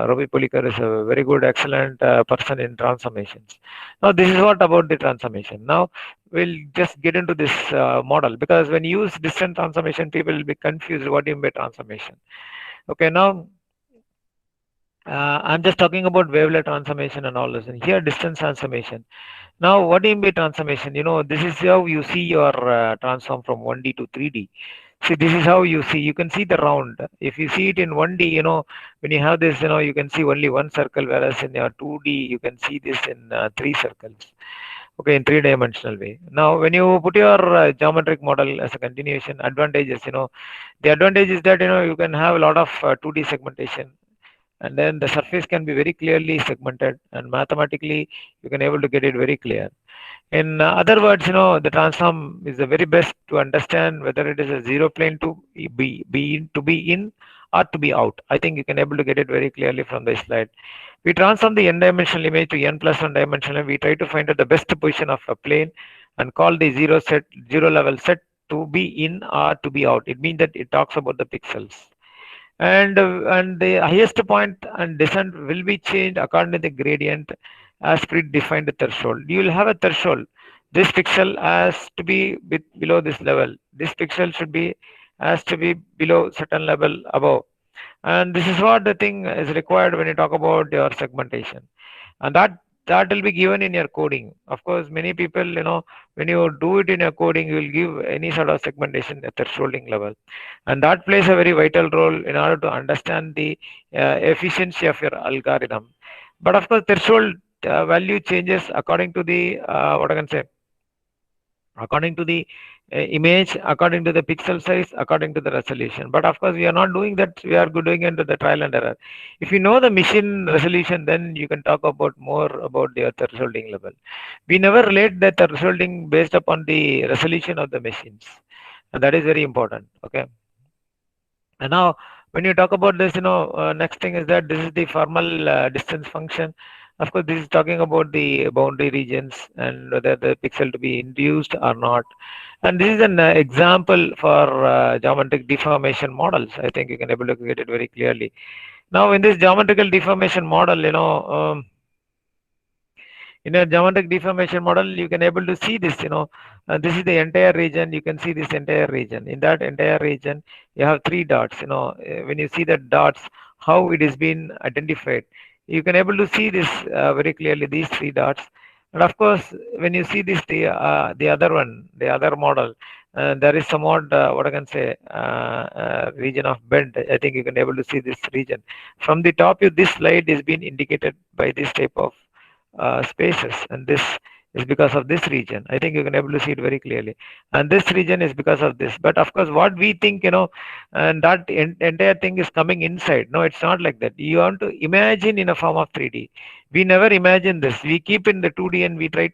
Roby Pulikar is a very good, excellent person in transformations. Now, this is what about the transformation. Now, we'll just get into this model, because when you use distant transformation, people will be confused what do you mean by transformation. Okay, now I'm just talking about wavelet transformation and all this. And here, distance transformation. Now, what do you mean by transformation? This is how you see your transform from 1D to 3D. See, this is how you see. You can see the round. If you see it in 1D, when you have this, you can see only one circle, whereas in your 2D, you can see this in 3 circles. Okay, in 3-dimensional way. Now, when you put your geometric model as a continuation, advantages, the advantage is that, you can have a lot of 2D segmentation, and then the surface can be very clearly segmented, and mathematically you can able to get it very clear. In other words, the transform is the very best to understand whether it is a zero plane to be in or to be out. I think you can able to get it very clearly from this slide. We transform the n-dimensional image to n plus one dimensional. We try to find out the best position of a plane and call the zero level set to be in or to be out. It means that it talks about the pixels. And the highest point and descent will be changed according to the gradient as predefined threshold. You will have a threshold. This pixel has to be below this level. This pixel should be has to be below certain level above. And this is what the thing is required when you talk about your segmentation, and that will be given in your coding. Of course, many people, when you do it in your coding, you will give any sort of segmentation at thresholding level, and that plays a very vital role in order to understand the efficiency of your algorithm. But of course, threshold value changes according to the what I can say, according to the image, according to the pixel size, according to the resolution. But of course, we are not doing that. We are doing into the trial and error. If you know the machine resolution, then you can talk about more about the thresholding level. We never relate that thresholding based upon the resolution of the machines, and that is very important. Okay. And now, when you talk about this, next thing is that this is the formal distance function. Of course, this is talking about the boundary regions and whether the pixel to be induced or not. And this is an example for geometric deformation models. I think you can able to get it very clearly. Now, in this geometrical deformation model, in a geometric deformation model, you can able to see this. This is the entire region. You can see this entire region. In that entire region, you have three dots. When you see the dots, how it is been identified, you can able to see this very clearly. These three dots, and of course, when you see this the other one, the other model, there is somewhat what I can say region of bend. I think you can able to see this region from the top. This slide is being indicated by this type of spaces, and this is because of this region. I think you can able to see it very clearly, and this region is because of this. But of course, what we think, and that entire thing is coming inside. No, it's not like that. You want to imagine in a form of 3D. We never imagine this. We keep in the 2D, and we try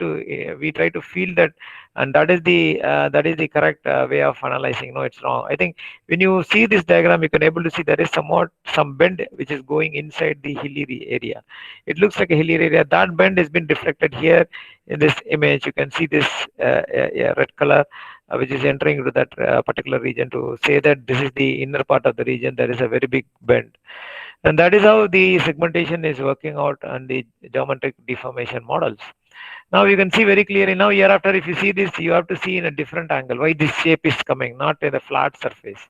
to feel that, and that is the correct way of analyzing. No, it's wrong. I think when you see this diagram, you can able to see there is somewhat some bend which is going inside the hilly area. It looks like a hilly area. That bend has been reflected here in this image. You can see this red color which is entering into that particular region to say that this is the inner part of the region. There is a very big bend, and that is how the segmentation is working out on the geometric deformation models. Now you can see very clearly. Now hereafter, if you see this, you have to see in a different angle why this shape is coming, not in a flat surface.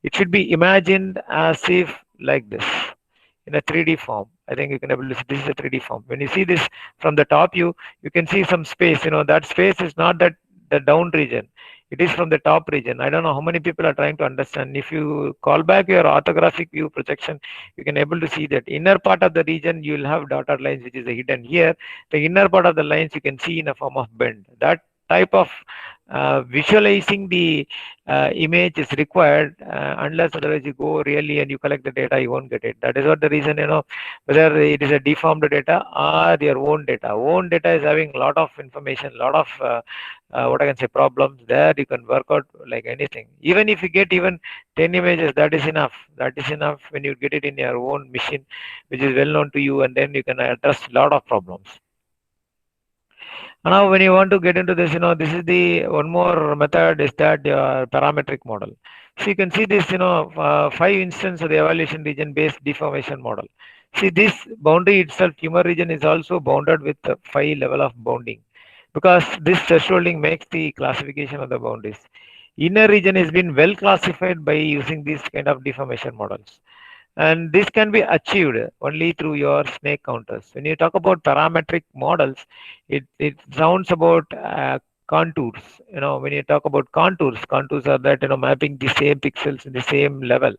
It should be imagined as if like this in a 3D form. I think you can able to see this is a 3D form. When you see this from the top view, you can see some space. That space is not that the down region. It is from the top region. I don't know how many people are trying to understand. If you call back your orthographic view projection, you can able to see that inner part of the region you will have dotted lines which is hidden here. The inner part of the lines you can see in a form of bend. That type of visualizing the image is required, unless otherwise you go really and you collect the data, you won't get it. That is what the reason, whether it is a deformed data or your own data. Own data is having a lot of information, a lot of what I can say problems. There you can work out like anything. Even if you get even 10 images, that is enough. That is enough when you get it in your own machine, which is well known to you, and then you can address a lot of problems. Now, when you want to get into this, this is the one more method is that your parametric model. So you can see this, 5 instance of the evaluation region based deformation model. See this boundary itself, tumor region is also bounded with the 5 level of bounding, because this thresholding makes the classification of the boundaries. Inner region has been well classified by using these kind of deformation models, and this can be achieved only through your snake counters. When you talk about parametric models, it sounds about contours. When you talk about contours are that, mapping the same pixels in the same level.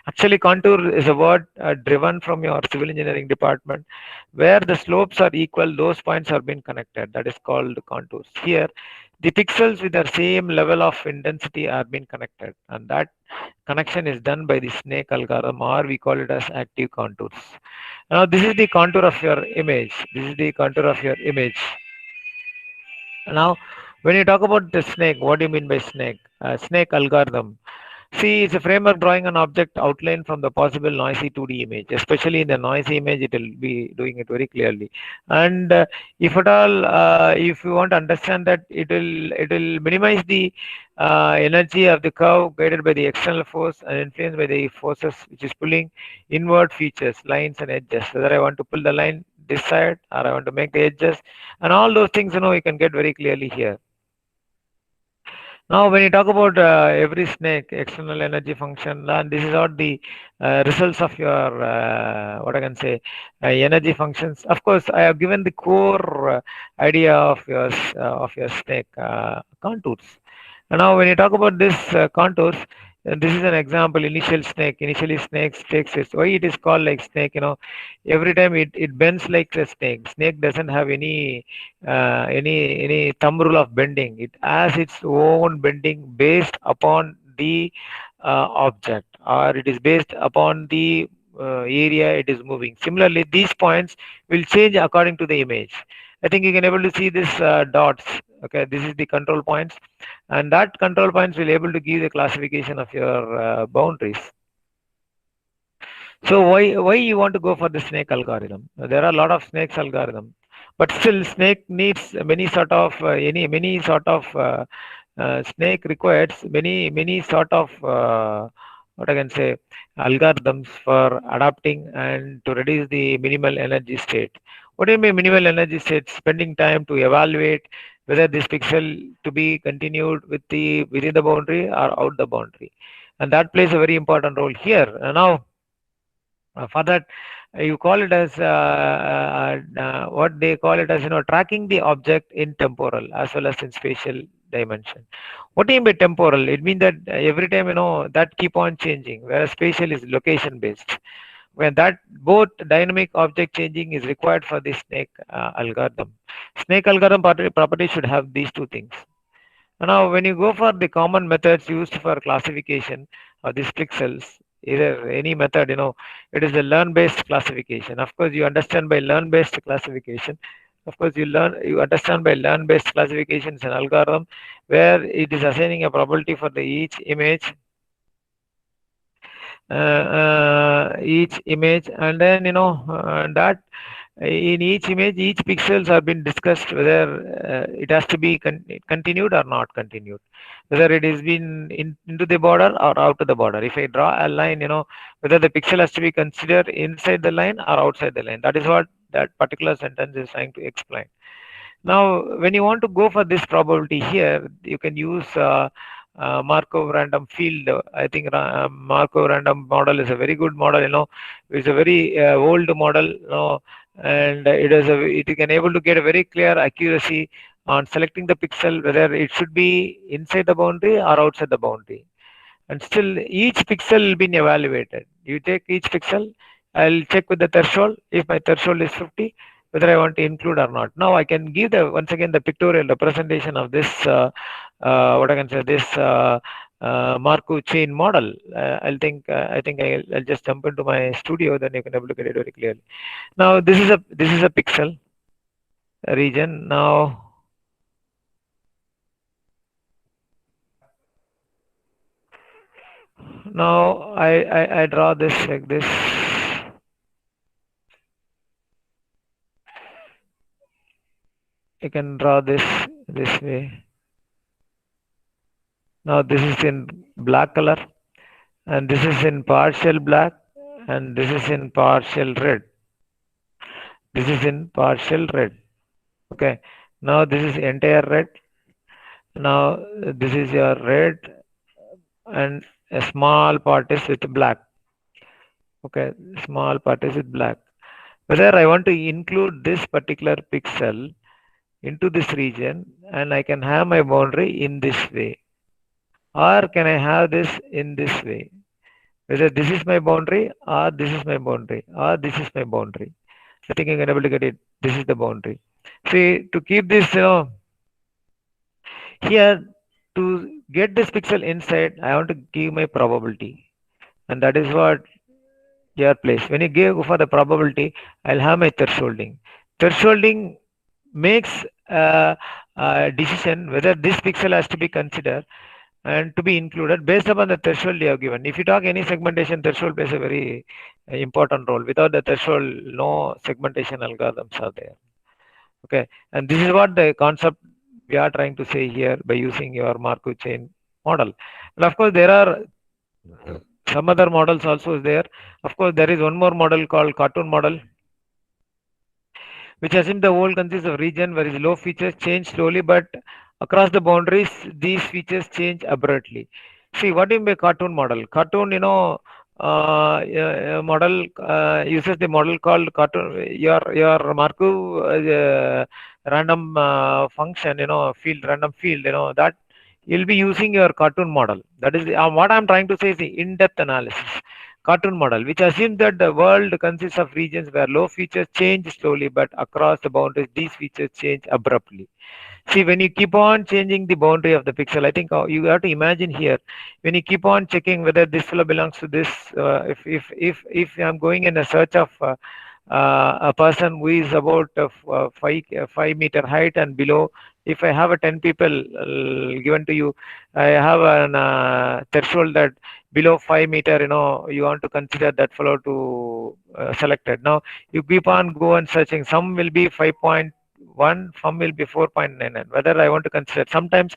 Actually, contour is a word driven from your civil engineering department, where the slopes are equal, those points are being connected. That is called contours. Here, the pixels with the same level of intensity are being connected, and that connection is done by the snake algorithm, or we call it as active contours. Now this is the contour of your image. This is the contour of your image. Now, when you talk about the snake, what do you mean by snake? Snake algorithm. See, it's a framework drawing an object outline from the possible noisy 2D image. Especially in the noisy image, it will be doing it very clearly. And if at all, if you want to understand that, it will minimize the energy of the curve guided by the external force and influenced by the forces which is pulling inward features, lines and edges. Whether I want to pull the line this side or I want to make the edges, and all those things, you can get very clearly here. Now, when you talk about every snake, external energy function, and this is what the results of your, what I can say, energy functions. Of course, I have given the core idea of your snake contours. And now, when you talk about this contours, this is an example. Initial snake. Initially, snakes takes its. Why it is called like snake? Every time it bends like a snake. Snake doesn't have any thumb rule of bending. It has its own bending based upon the object, or it is based upon the area it is moving. Similarly, these points will change according to the image. I think you can able to see this dots. Okay, this is the control points, and that control points will able to give the classification of your boundaries. So why you want to go for the snake algorithm? There are a lot of snakes algorithm, but still snake needs many sort of snake requires many sort of what I can say algorithms for adapting and to reduce the minimal energy state. What do you mean minimal energy state? Spending time to evaluate whether this pixel to be continued with the within the boundary or out the boundary, and that plays a very important role here. Now for that you call it as what they call it as tracking the object in temporal as well as in spatial dimension. What do you mean by temporal? It means that every time that keep on changing, whereas spatial is location based, when that both dynamic object changing is required for the snake algorithm. Snake algorithm property should have these two things. Now, when you go for the common methods used for classification of these pixels, either any method, it is a learn-based classification. Of course, you understand by learn-based classification. Of course, you understand by learn-based classification is an algorithm where it is assigning a probability for the each image, and then that in each image, each pixels have been discussed whether it has to be continued or not continued, whether it is been into the border or out to the border. If I draw a line, whether the pixel has to be considered inside the line or outside the line. That is what that particular sentence is trying to explain. Now, when you want to go for this probability here, you can use Markov random field. I think Markov random model is a very good model. It's a very old model. And it can able to get a very clear accuracy on selecting the pixel whether it should be inside the boundary or outside the boundary. And still, each pixel will be evaluated. You take each pixel. I'll check with the threshold. If my threshold is 50, whether I want to include or not. Now I can give the once again the pictorial representation of this what I can say this Markov chain model. I think I'll just jump into my studio, then you can able to get it very clearly. Now this is a pixel region. Now I draw this like this. I can draw this way. Now this is in black color, and this is in partial black, and this is in partial red. This is in partial red. Okay. Now this is entire red. Now this is your red, and a small part is with black. Okay, small part is with black. Whether I want to include this particular pixel into this region, and I can have my boundary in this way, or can I have this in this way? Whether this is my boundary, or this is my boundary, or this is my boundary. I think I'm able to get it. This is the boundary. See, to keep this, here to get this pixel inside, I want to give my probability, and that is what your place. When you give for the probability, I'll have my thresholding. Thresholding makes decision whether this pixel has to be considered and to be included based upon the threshold you have given. If you talk any segmentation, threshold plays a very important role. Without the threshold, no segmentation algorithms are there. Okay, and this is what the concept we are trying to say here by using your Markov chain model. And of course, there are some other models also there. Of course, there is one more model called cartoon model, which assumes the whole consists of region where is low features change slowly, but across the boundaries, these features change abruptly. See, what do you mean by cartoon model? Cartoon, model uses the model called cartoon. Your Markov random function, field random field, that you'll be using your cartoon model. That is what I'm trying to say is the in-depth analysis cartoon model, which assumes that the world consists of regions where low features change slowly, but across the boundaries, these features change abruptly. See, when you keep on changing the boundary of the pixel, I think you have to imagine here, when you keep on checking whether this fellow belongs to this, if I'm going in a search of a person who is about 5 meter height and below, if I have a 10 people given to you, I have an threshold that below 5 meter, you want to consider that fellow to selected. Now you keep on go and searching. Some will be 5.1, some will be 4.99. Whether I want to consider, sometimes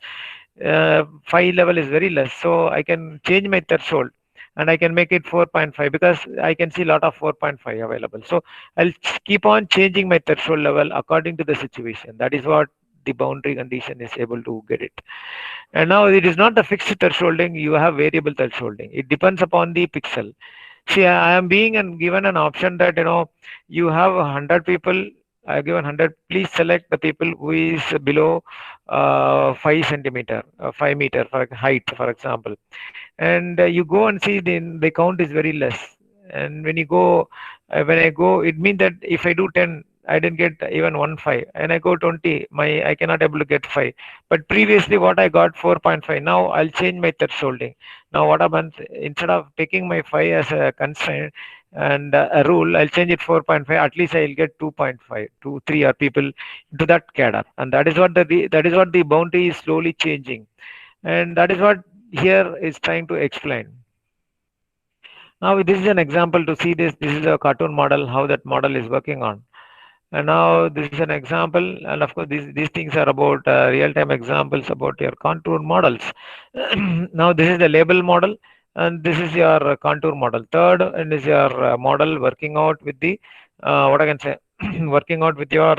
5 level is very less, so I can change my threshold and I can make it 4.5 because I can see a lot of 4.5 available. So I'll keep on changing my threshold level according to the situation. That is what the boundary condition is able to get it. And now it is not the fixed thresholding, you have variable thresholding. It depends upon the pixel. See, I am being given an option that, you have 100 people, I have given 100, please select the people who is below 5 centimeter, 5 meter for height, for example. And you go and see the count is very less. And when you go, when I go, it means that if I do 10, I didn't get even 1.5, and I go 20, I cannot able to get 5. But previously what I got 4.5. Now I'll change my thresholding. Now what happens, instead of taking my 5 as a constraint and a rule, I'll change it 4.5. At least I'll get 2.5, 2, 3 or people into that cadre. And that is what that is what the boundary is slowly changing. And that is what here is trying to explain. Now this is an example to see this. This is a cartoon model, how that model is working on. And now this is an example, and of course these things are about real-time examples about your contour models. Now this is the label model, and this is your contour model. Third, and is your model working out with the what I can say, working out with your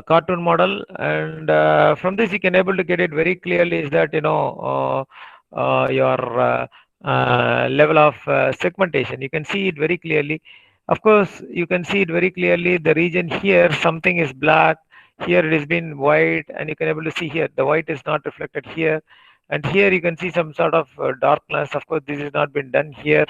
cartoon model. And from this you can able to get it very clearly is that your level of segmentation, you can see it very clearly. Of course you can see it very clearly, the region here something is black, here it has been white, and you can able to see here the white is not reflected here, and here you can see some sort of darkness. Of course this has not been done here,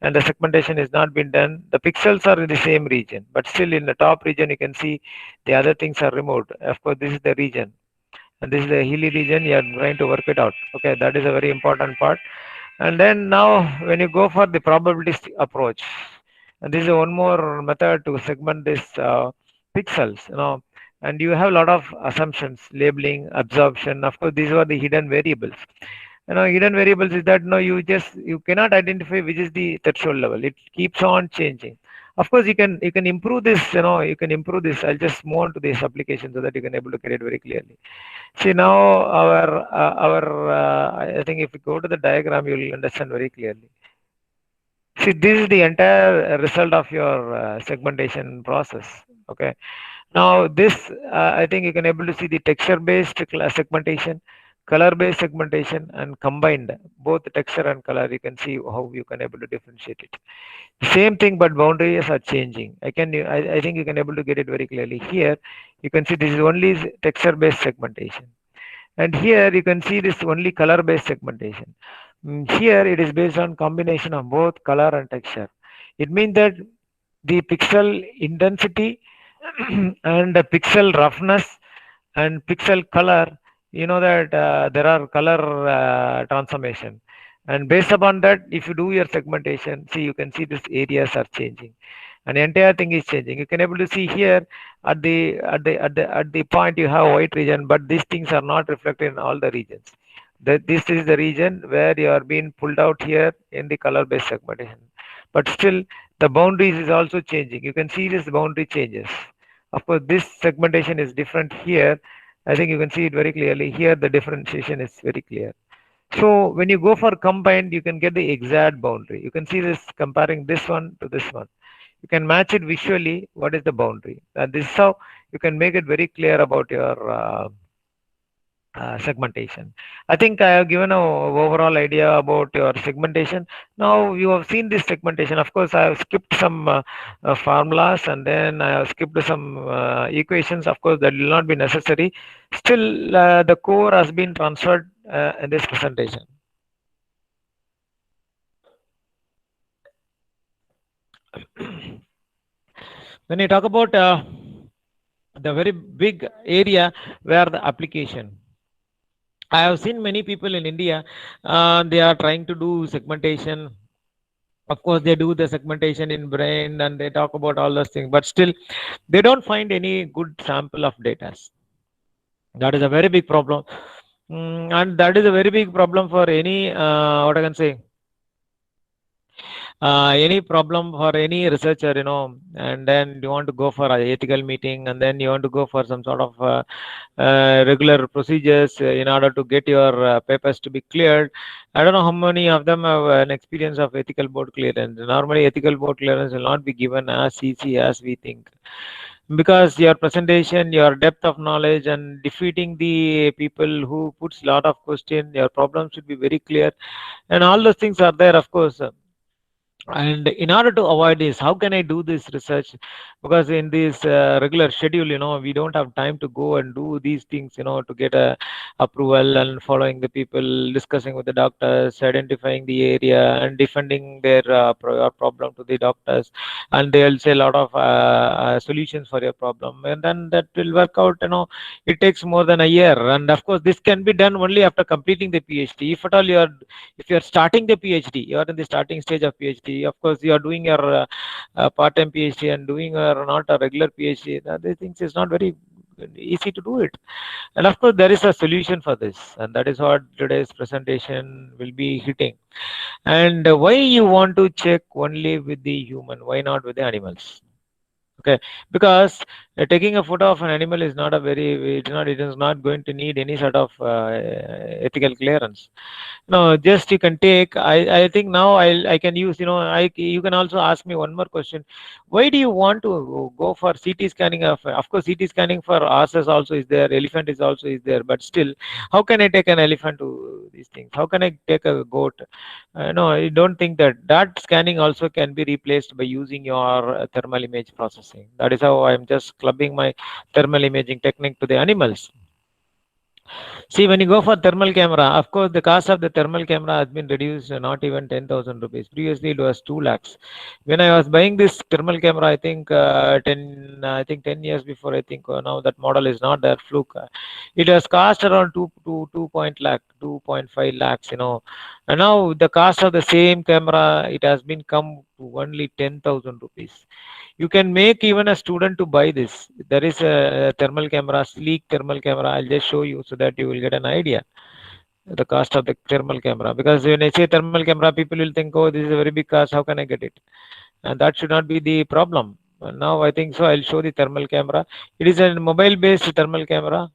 and the segmentation has not been done. The pixels are in the same region, but still in the top region you can see the other things are removed. Of course this is the region, and this is the hilly region. You are trying to work it out. Okay, that is a very important part. And then now when you go for the probabilities approach, and this is one more method to segment this pixels, and you have a lot of assumptions, labeling, absorption. Of course these are the hidden variables. Hidden variables is that you cannot identify which is the threshold level. It keeps on changing. Of course you can improve this. You can improve this. I'll just move on to this application so that you can able to get it very clearly. See, now I think if you go to the diagram, you'll understand very clearly. See, this is the entire result of your segmentation process. Okay. Now this, I think you can able to see the texture-based segmentation, color-based segmentation, and combined both texture and color. You can see how you can able to differentiate it. Same thing, but boundaries are changing. I think you can able to get it very clearly. Here, you can see this is only texture-based segmentation, and here you can see this only color-based segmentation. Here it is based on combination of both color and texture. It means that the pixel intensity and the pixel roughness and pixel color, that there are color transformation, and based upon that if you do your segmentation, see, you can see these areas are changing. and the entire thing is changing. You can able to see here at the point you have white region, but these things are not reflected in all the regions. This is the region where you are being pulled out here in the color based segmentation, but still the boundaries is also changing. You can see this boundary changes. Of course, this segmentation is different here. I think you can see it very clearly here. The differentiation is very clear. So when you go for combined, you can get the exact boundary. You can see this comparing this one to this one. You can match it visually. What is the boundary? And this is how you can make it very clear about your segmentation. I think I have given a overall idea about your segmentation. Now you have seen this segmentation. Of course, I have skipped some formulas, and then I have skipped some equations. Of course, that will not be necessary. Still, the core has been transferred in this presentation. When you talk about the very big area where the application, I have seen many people in India, they are trying to do segmentation. Of course, they do the segmentation in brain and they talk about all those things, but still they don't find any good sample of data. That is a very big problem. And that is a very big problem for any, what I can say, any problem for any researcher, and then you want to go for an ethical meeting, and then you want to go for some sort of regular procedures in order to get your papers to be cleared. I don't know how many of them have an experience of ethical board clearance. Normally, ethical board clearance will not be given as easy as we think, because your presentation, your depth of knowledge, and defeating the people who puts a lot of question, your problem should be very clear, and all those things are there, of course. And in order to avoid this, how can I do this research? Because in this regular schedule, we don't have time to go and do these things, to get a approval, and following the people, discussing with the doctors, identifying the area, and defending their problem to the doctors, and they'll say a lot of solutions for your problem, and then that will work out. It takes more than a year, and of course this can be done only after completing the PhD. If at all if you're starting the PhD, you are in the starting stage of PhD. Of course, you are doing your part-time PhD and doing not a regular PhD. These things is not very easy to do it. And of course, there is a solution for this, and that is what today's presentation will be hitting. And why you want to check only with the human? Why not with the animals? Okay, because taking a photo of an animal is not a very, it is not going to need any sort of ethical clearance. No, just you can take. I think now I can use. You can also ask me one more question. Why do you want to go for CT scanning of course, CT scanning for horses also is there, elephant is also is there, but still, how can I take an elephant to these things? How can I take a goat? No, I don't think that scanning also can be replaced by using your thermal image processing. That is how I'm just clubbing my thermal imaging technique to the animals. See, when you go for thermal camera, of course, the cost of the thermal camera has been reduced, not even 10,000 rupees. Previously, it was 2 lakhs. When I was buying this thermal camera, I think 10 years before, I think now that model is not there, Fluke. It was cost around 2.5 lakhs, And now the cost of the same camera, it has been come to only 10,000 rupees. You can make even a student to buy this. There is a thermal camera, sleek thermal camera. I'll just show you so that you will get an idea the cost of the thermal camera. Because when I say thermal camera, people will think, oh, this is a very big cost. How can I get it? And that should not be the problem. Now I think so. I'll show the thermal camera. It is a mobile-based thermal camera.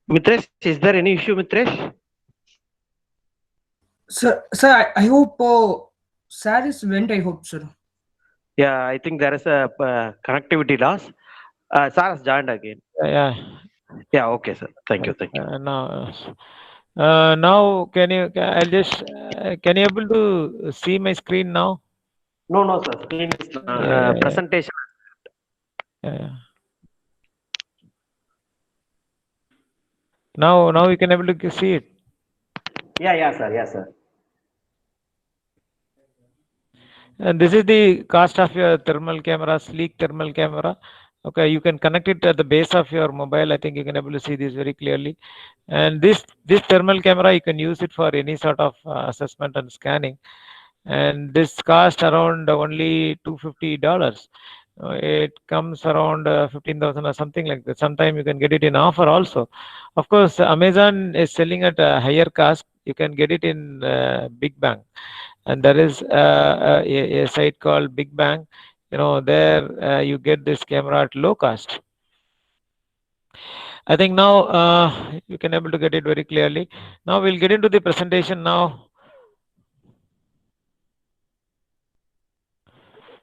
Mitresh, is there any issue, Mitresh? Sir, I hope sir is went. I hope, sir. Yeah, I think there is a connectivity loss. Sir has joined again. Yeah. Yeah, okay, sir. Thank you, thank you. Now can you? I'll just. Can you able to see my screen now? No, no, sir. Screen is Yeah. presentation. Yeah. Now you can able to see it. Yeah, yeah, sir. Yeah, sir. And this is the cost of your thermal camera, sleek thermal camera. Okay, you can connect it at the base of your mobile. I think you can able to see this very clearly. And this thermal camera, you can use it for any sort of assessment and scanning. And this cost around only $250. It comes around 15,000 or something like that. Sometime you can get it in offer also. Of course, Amazon is selling at a higher cost. You can get it in Big Bang, and there is a site called Big Bang. There you get this camera at low cost. I think now you can able to get it very clearly. Now we'll get into the presentation now.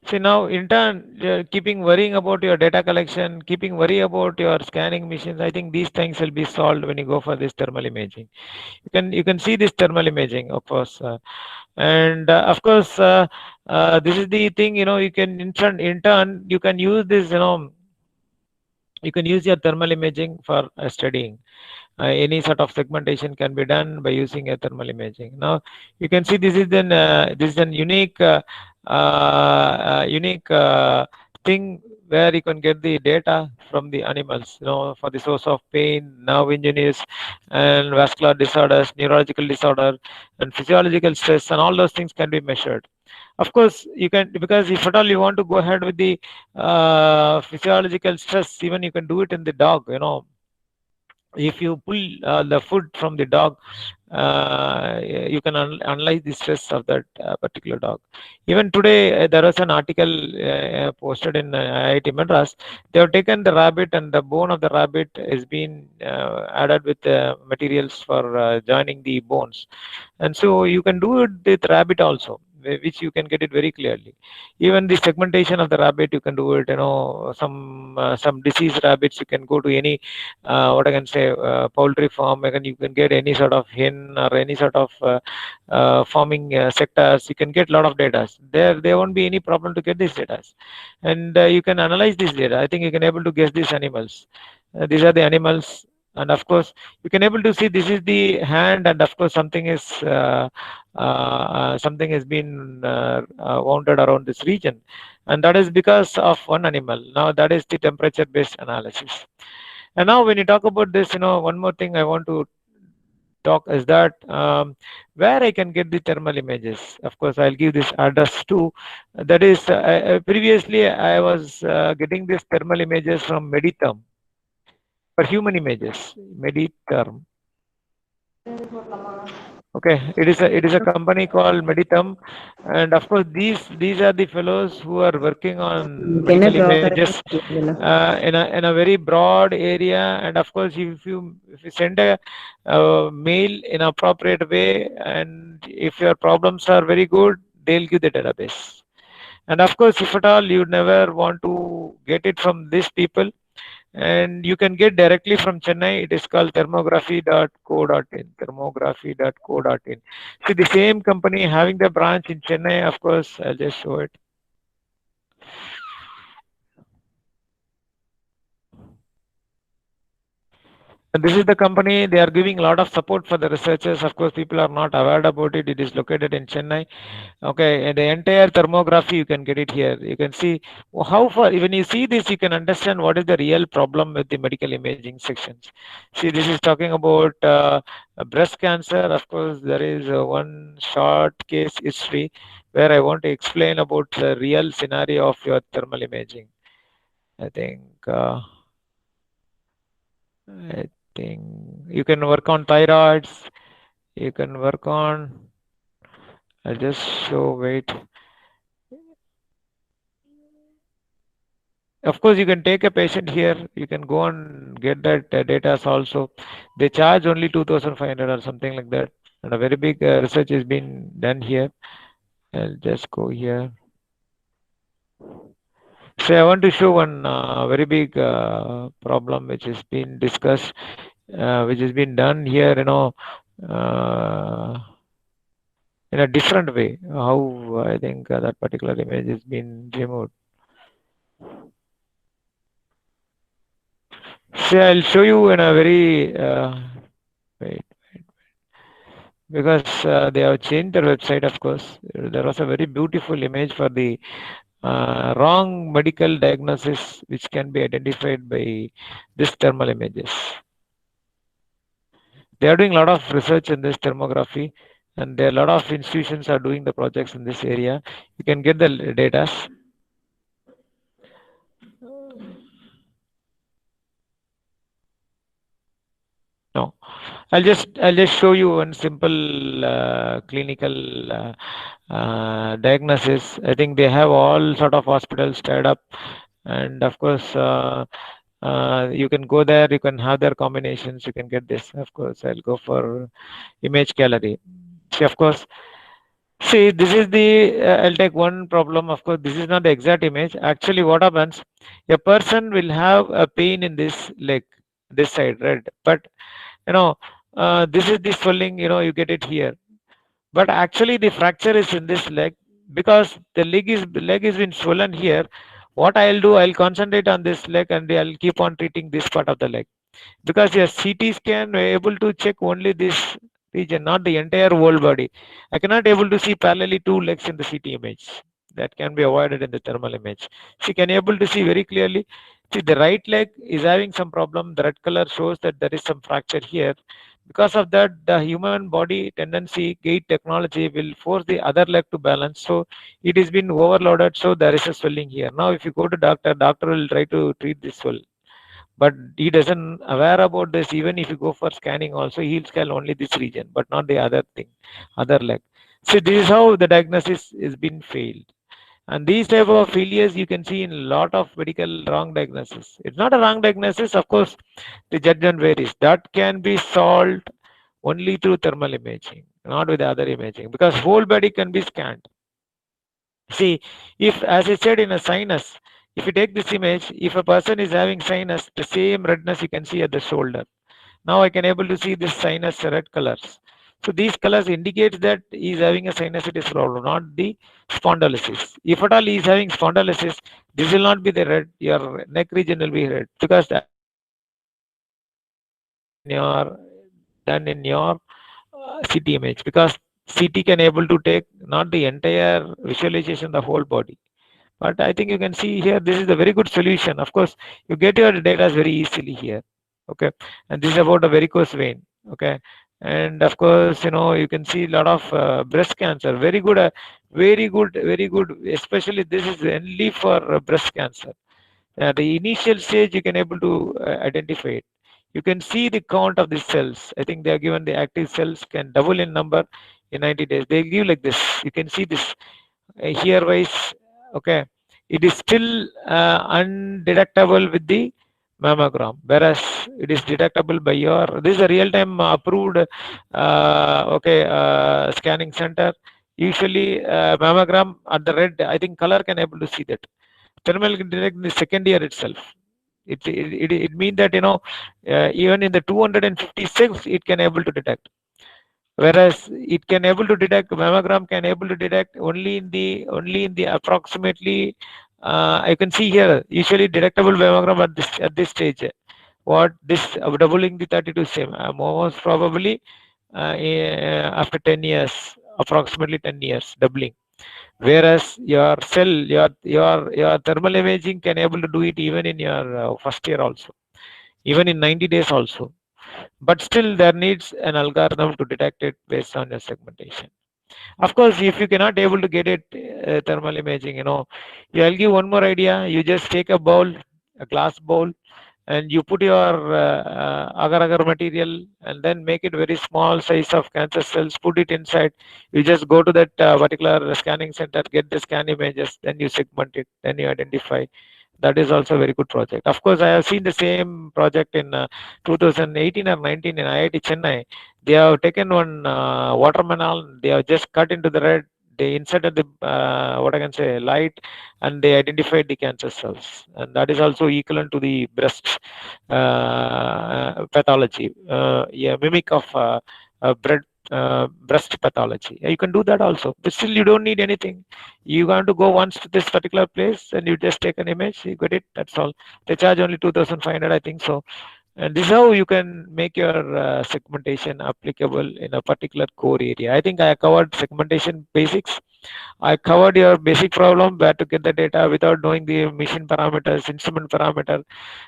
See, now in turn, keeping worrying about your data collection, keeping worry about your scanning machines, I think these things will be solved when you go for this thermal imaging. You can see this thermal imaging, of course, and of course, this is the thing. You can in turn you can use this. You can use your thermal imaging for studying. Any sort of segmentation can be done by using a thermal imaging. Now you can see this is an unique thing where you can get the data from the animals, for the source of pain, nerve injuries, and vascular disorders, neurological disorder, and physiological stress, and all those things can be measured. Of course, you can, because if at all you want to go ahead with the physiological stress, even you can do it in the dog. If you pull the food from the dog, you can analyze the stress of that particular dog. Even today, there was an article posted in IIT Madras. They have taken the rabbit, and the bone of the rabbit is being added with materials for joining the bones, and so you can do it with rabbit also, which you can get it very clearly. Even the segmentation of the rabbit, you can do it. Some diseased rabbits, you can go to any what I can say, poultry farm, and you can get any sort of hen or any sort of farming sectors. You can get a lot of data there won't be any problem to get these data, and you can analyze this data. I think you can able to guess these animals. These are the animals, and of course you can able to see this is the hand, and of course something has been wounded around this region, and that is because of one animal. Now that is the temperature based analysis. And now when you talk about this, one more thing I want to talk is that where I can get the thermal images. Of course, I'll give this address too. That is, previously I was getting these thermal images from Meditherm for human images. Meditherm. Okay, it is a company called Meditherm, and of course these are the fellows who are working on என்ன medical broker images in a very broad area. And of course, if you send a mail in appropriate way, and if your problems are very good, they'll give the database. And of course, if at all you never want to get it from these people, and you can get directly from Chennai, it is called thermography.co.in. Thermography.co.in. See, the same company having the branch in Chennai. Of course, I'll just show it. And this is the company. They are giving a lot of support for the researchers. Of course, people are not aware about it. It is located in Chennai. Okay, and the entire thermography, you can get it here. You can see how far, when you see this, you can understand what is the real problem with the medical imaging sections. See, this is talking about breast cancer. Of course, there is one short case history where I want to explain about the real scenario of your thermal imaging. I think. I think you can work on thyroids. You can work on. I'll just show. Wait. of course, you can take a patient here. You can go and get that data also. They charge only 2,500 or something like that. And a very big research has been done here. I'll just go here. So I want to show one very big problem which has been discussed, which has been done here, uh, in a different way. How I think that particular image has been removed. So I'll show you in a very wait, because they have changed their website. Of course, there was a very beautiful image for the wrong medical diagnosis, which can be identified by this thermal images. They are doing a lot of research in this thermography, and there are a lot of institutions are doing the projects in this area. You can get the data. No, I'll just show you one simple clinical diagnosis. I think they have all sort of hospitals tied up, and of course you can go there. You can have their combinations. You can get this. Of course, I'll go for image gallery. See, of course. See, this is the, I'll take one problem. Of course, this is not the exact image. Actually, what happens, a person will have a pain in this leg, this side, right? But, you know, this is the swelling, you get it here. But actually, the fracture is in this leg because the leg is been swollen here. What I'll do, I'll concentrate on this leg and I'll keep on treating this part of the leg, because your CT scan we're able to check only this region, not the entire whole body. I cannot able to see parallelly two legs in the CT image. That can be avoided in the thermal image. She can able to see very clearly. See, the right leg is having some problem. The red color shows that there is some fracture here. Because of that, the human body tendency gait technology will force the other leg to balance. So it is been overloaded. So there is a swelling here. Now, if you go to doctor will try to treat this swell, but he doesn't aware about this. Even if you go for scanning also, he'll scan only this region but not the other thing, other leg. So this is how the diagnosis is been failed, and these type of failures you can see in a lot of medical wrong diagnosis. It's not a wrong diagnosis, of course. The judgment varies. That can be solved only through thermal imaging, not with other imaging, because whole body can be scanned. See, if, as I said, in a sinus, if you take this image, if a person is having sinus, the same redness you can see at the shoulder. Now I can able to see this sinus red colors. So these colors indicates that he is having a sinusitis problem, not the spondylosis. If at all he is having spondylosis, this will not be the red. Your neck region will be red, because that in your CT image, because CT can able to take not the entire visualization, the whole body. But I think you can see here, this is a very good solution. Of course, you get your data very easily here. Okay, and this is about a varicose vein. Okay, and of course, you can see a lot of breast cancer. Very good, very good, very good. Especially this is only for breast cancer. The initial stage you can able to identify it. You can see the count of the cells. I think they are given the active cells can double in number in 90 days. They give like this. You can see this here wise. Okay, it is still undetectable with the mammogram, whereas it is detectable by your, this is a real-time approved scanning center. Usually mammogram at the red, I think color can able to see that. Thermal can detect in the second year itself. It means that even in the 256 it can able to detect, whereas it can able to detect, mammogram can able to detect only in the approximately I can see here usually detectable mammogram at this stage. What this doubling the 32 same most probably after 10 years, approximately 10 years doubling, whereas your cell, your thermal imaging can able to do it even in your first year also, even in 90 days also. But still there needs an algorithm to detect it based on your segmentation. Of course, if you cannot able to get it thermal imaging, I'll give one more idea. You just take a bowl, a glass bowl, and you put your agar-agar material, and then make it very small size of cancer cells, put it inside. You just go to that particular scanning center, get the scan images, then you segment it, then you identify, That is also a very good project. Of course, I have seen the same project in 2018 or 19 in IIT Chennai. They have taken one watermelon. They have just cut into the red. They inserted the what I can say light, and they identified the cancer cells, and that is also equivalent to the breast pathology, yeah, mimic of bread. Breast pathology. You can do that also, but still you don't need anything. You want to go once to this particular place and you just take an image, you get it, that's all. They charge only 2500, I think so. And this is how you can make your segmentation applicable in a particular core area. I think I covered segmentation basics. I covered your basic problem, where to get the data without knowing the machine parameters, instrument parameter.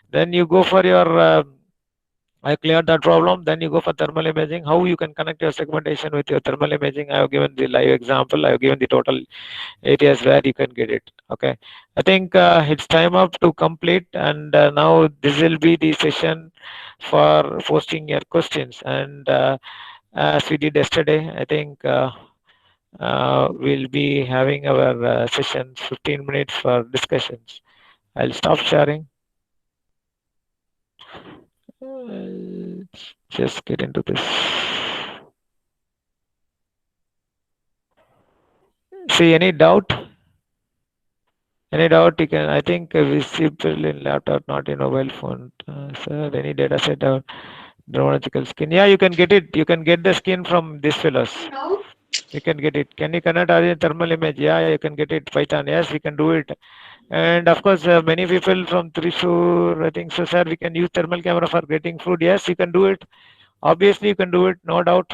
Then you go for your I cleared that problem. Then you go for thermal imaging. How you can connect your segmentation with your thermal imaging. I have given the live example. I have given the total areas where you can get it. Okay. I think it's time up to complete. And now this will be the session for posting your questions. And as we did yesterday, I think we'll be having our sessions 15 minutes for discussions. I'll stop sharing. Just get into this. See, any doubt? Any doubt? You can. I think visible in laptop, not in mobile phone. Sir, any data set or neurological skin? Yeah, you can get it. You can get the skin from this fellows. You can get it. Can you connect a thermal image? Yeah, you can get it. Python. Yes, we can do it. And of course, many people from Thrissur, I think so, sir, we can use thermal camera for getting food. Yes, you can do it. Obviously, you can do it. No doubt.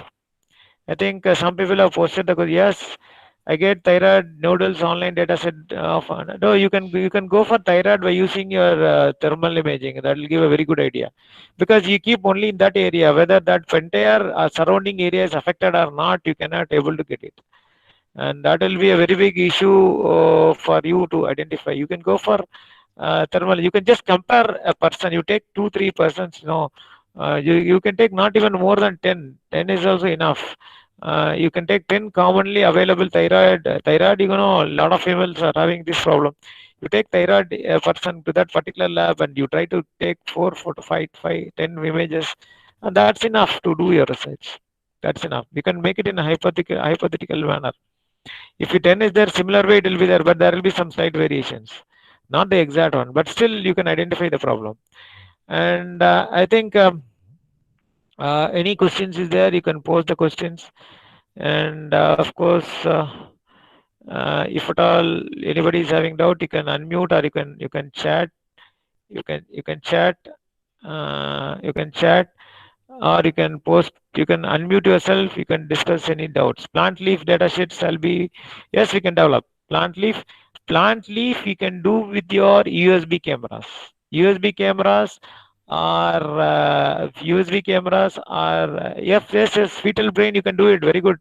I think some people have posted the question. Yes, I get thyroid noodles online data set of no, you can go for thyroid by using your thermal imaging. That will give a very good idea, because you keep only in that area. Whether that entire surrounding area is affected or not, you cannot able to get it, and that will be a very big issue for you to identify. You can go for thermal. You can just compare a person. You take 2-3 persons. You can take not even more than 10. 10 is also enough. You can take 10 commonly available thyroid. Thyroid, a lot of females are having this problem. You take thyroid person to that particular lab and you try to take 4 to 5, 10 images, and that's enough to do your research. That's enough. You can make it in a hypothetical manner. If 10 is there, similar way it will be there, but there will be some slight variations. Not the exact one, but still you can identify the problem. And I think any questions is there, you can pose the questions. And of course, if at all anybody is having doubt, you can unmute or you can chat. You can chat. You can chat, or you can post. You can unmute yourself. You can discuss any doubts. Plant leaf datasets shall be. Yes, we can develop plant leaf. Plant leaf you can do with your USB cameras. USB cameras or USB cameras or yes, fetal brain. You can do it very good,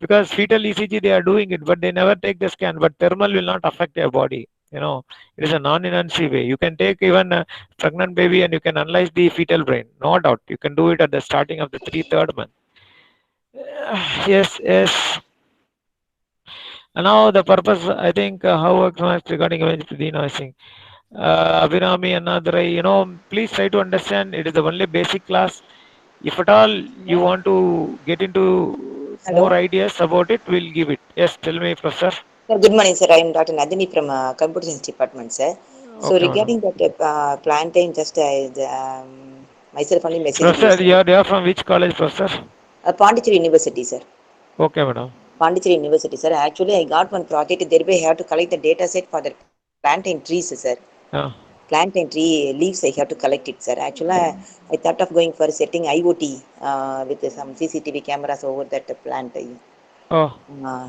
because fetal ECG they are doing it, but they never take the scan. But thermal will not affect your body. It is a non-invasive way. You can take even a pregnant baby and you can analyze the fetal brain. No doubt, you can do it at the starting of the third month. Yes, yes. And now the purpose, I think, how works regarding image denoising. Abhinami and Nadrai, please try to understand. It is the only basic class. If at all you want to get into more Hello. ideas about it, we'll give it. Yes, tell me, Professor. Sir, good morning, sir. I am Dr. Nadini from Computer Science Department, sir. So Okay, regarding madam. that plantain, just myself only messaged you, Professor, sir. you're from which college, Professor? Pondicherry University, sir. Okay, madam. Pondicherry University, sir. Actually, I got one project. There we have to collect the data set for the plantain trees, sir. Yeah. Plantain tree leaves, I have to collect it, sir. Actually, I thought of going for setting IoT with some CCTV cameras over that plant. Oh.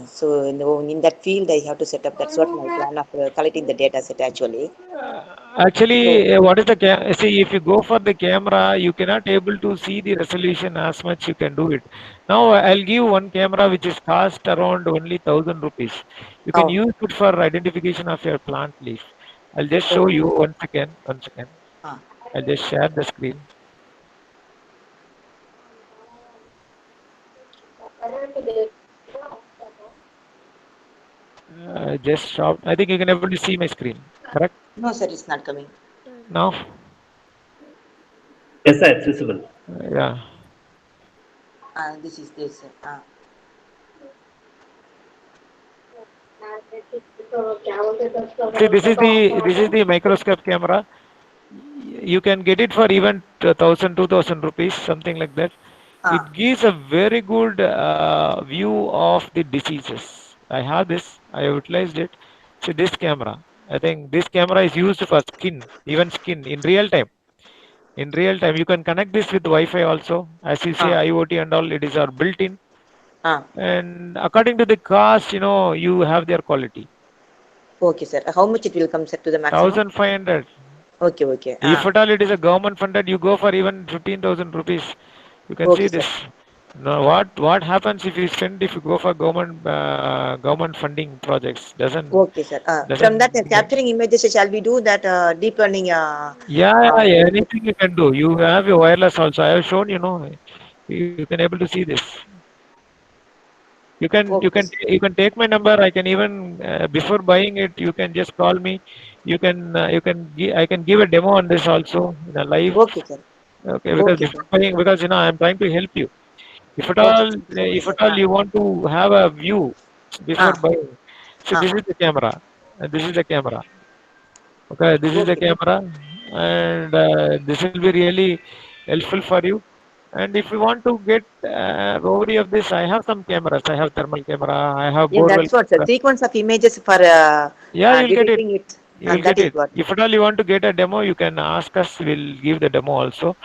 So in that field, I have to set up. That's what my plan of collecting the data set actually. So, Actually, what is the see? If you go for the camera, you cannot able to see the resolution as much. You can do it. Now, I'll give one camera which is cost around only 1,000 rupees. You can oh, use it for identification of your plant leaf. I'll just show okay. you once again. Once again, Ah, I'll just share the screen. Just stop. I think you can able to see my screen. Correct? No, sir, it's not coming. Now? Yes, sir, it's visible. Yeah. This is this. See, this is the microscope camera. You can get it for even 1,000, 2,000 rupees, something like that. It gives a very good view of the diseases. I have this. I have utilized it. See this camera. I think this camera is used for skin, even skin in real time. In real time, you can connect this with Wi-Fi also. As you say, IoT and all, it is our built-in. And according to the cost, you have their quality. Okay, sir. How much it will come, sir, to the maximum? 1,500. Okay, okay. If at all it is a government funded, you go for even 15,000 rupees. You can see Okay, sir. this. Now, what happens if you go for government funding projects? Okay, sir. From that capturing images, shall we do that deep learning? Yeah, anything you can do. You have your wireless also. I have shown, you can able to see this. You can take my number. I can even before buying it, you can just call me. I can give a demo on this also in a live. Okay, sir. Okay, because Okay, before sir. buying, because I'm trying to help you. If at Okay, all, thank you so much, if sir. at all you want to have a view before buying, so this is the camera, and this is the camera. Okay, this is the Okay. camera, and this will be really helpful for you. And if you want to get overview of this, I have some cameras. I have thermal camera. I have Yeah, borewell that's what, sir. camera. Sequence of images for Yeah, you'll get it. detecting it, You'll and that get is it. what. If at all you want to get a demo, you can ask us. We'll give the demo also,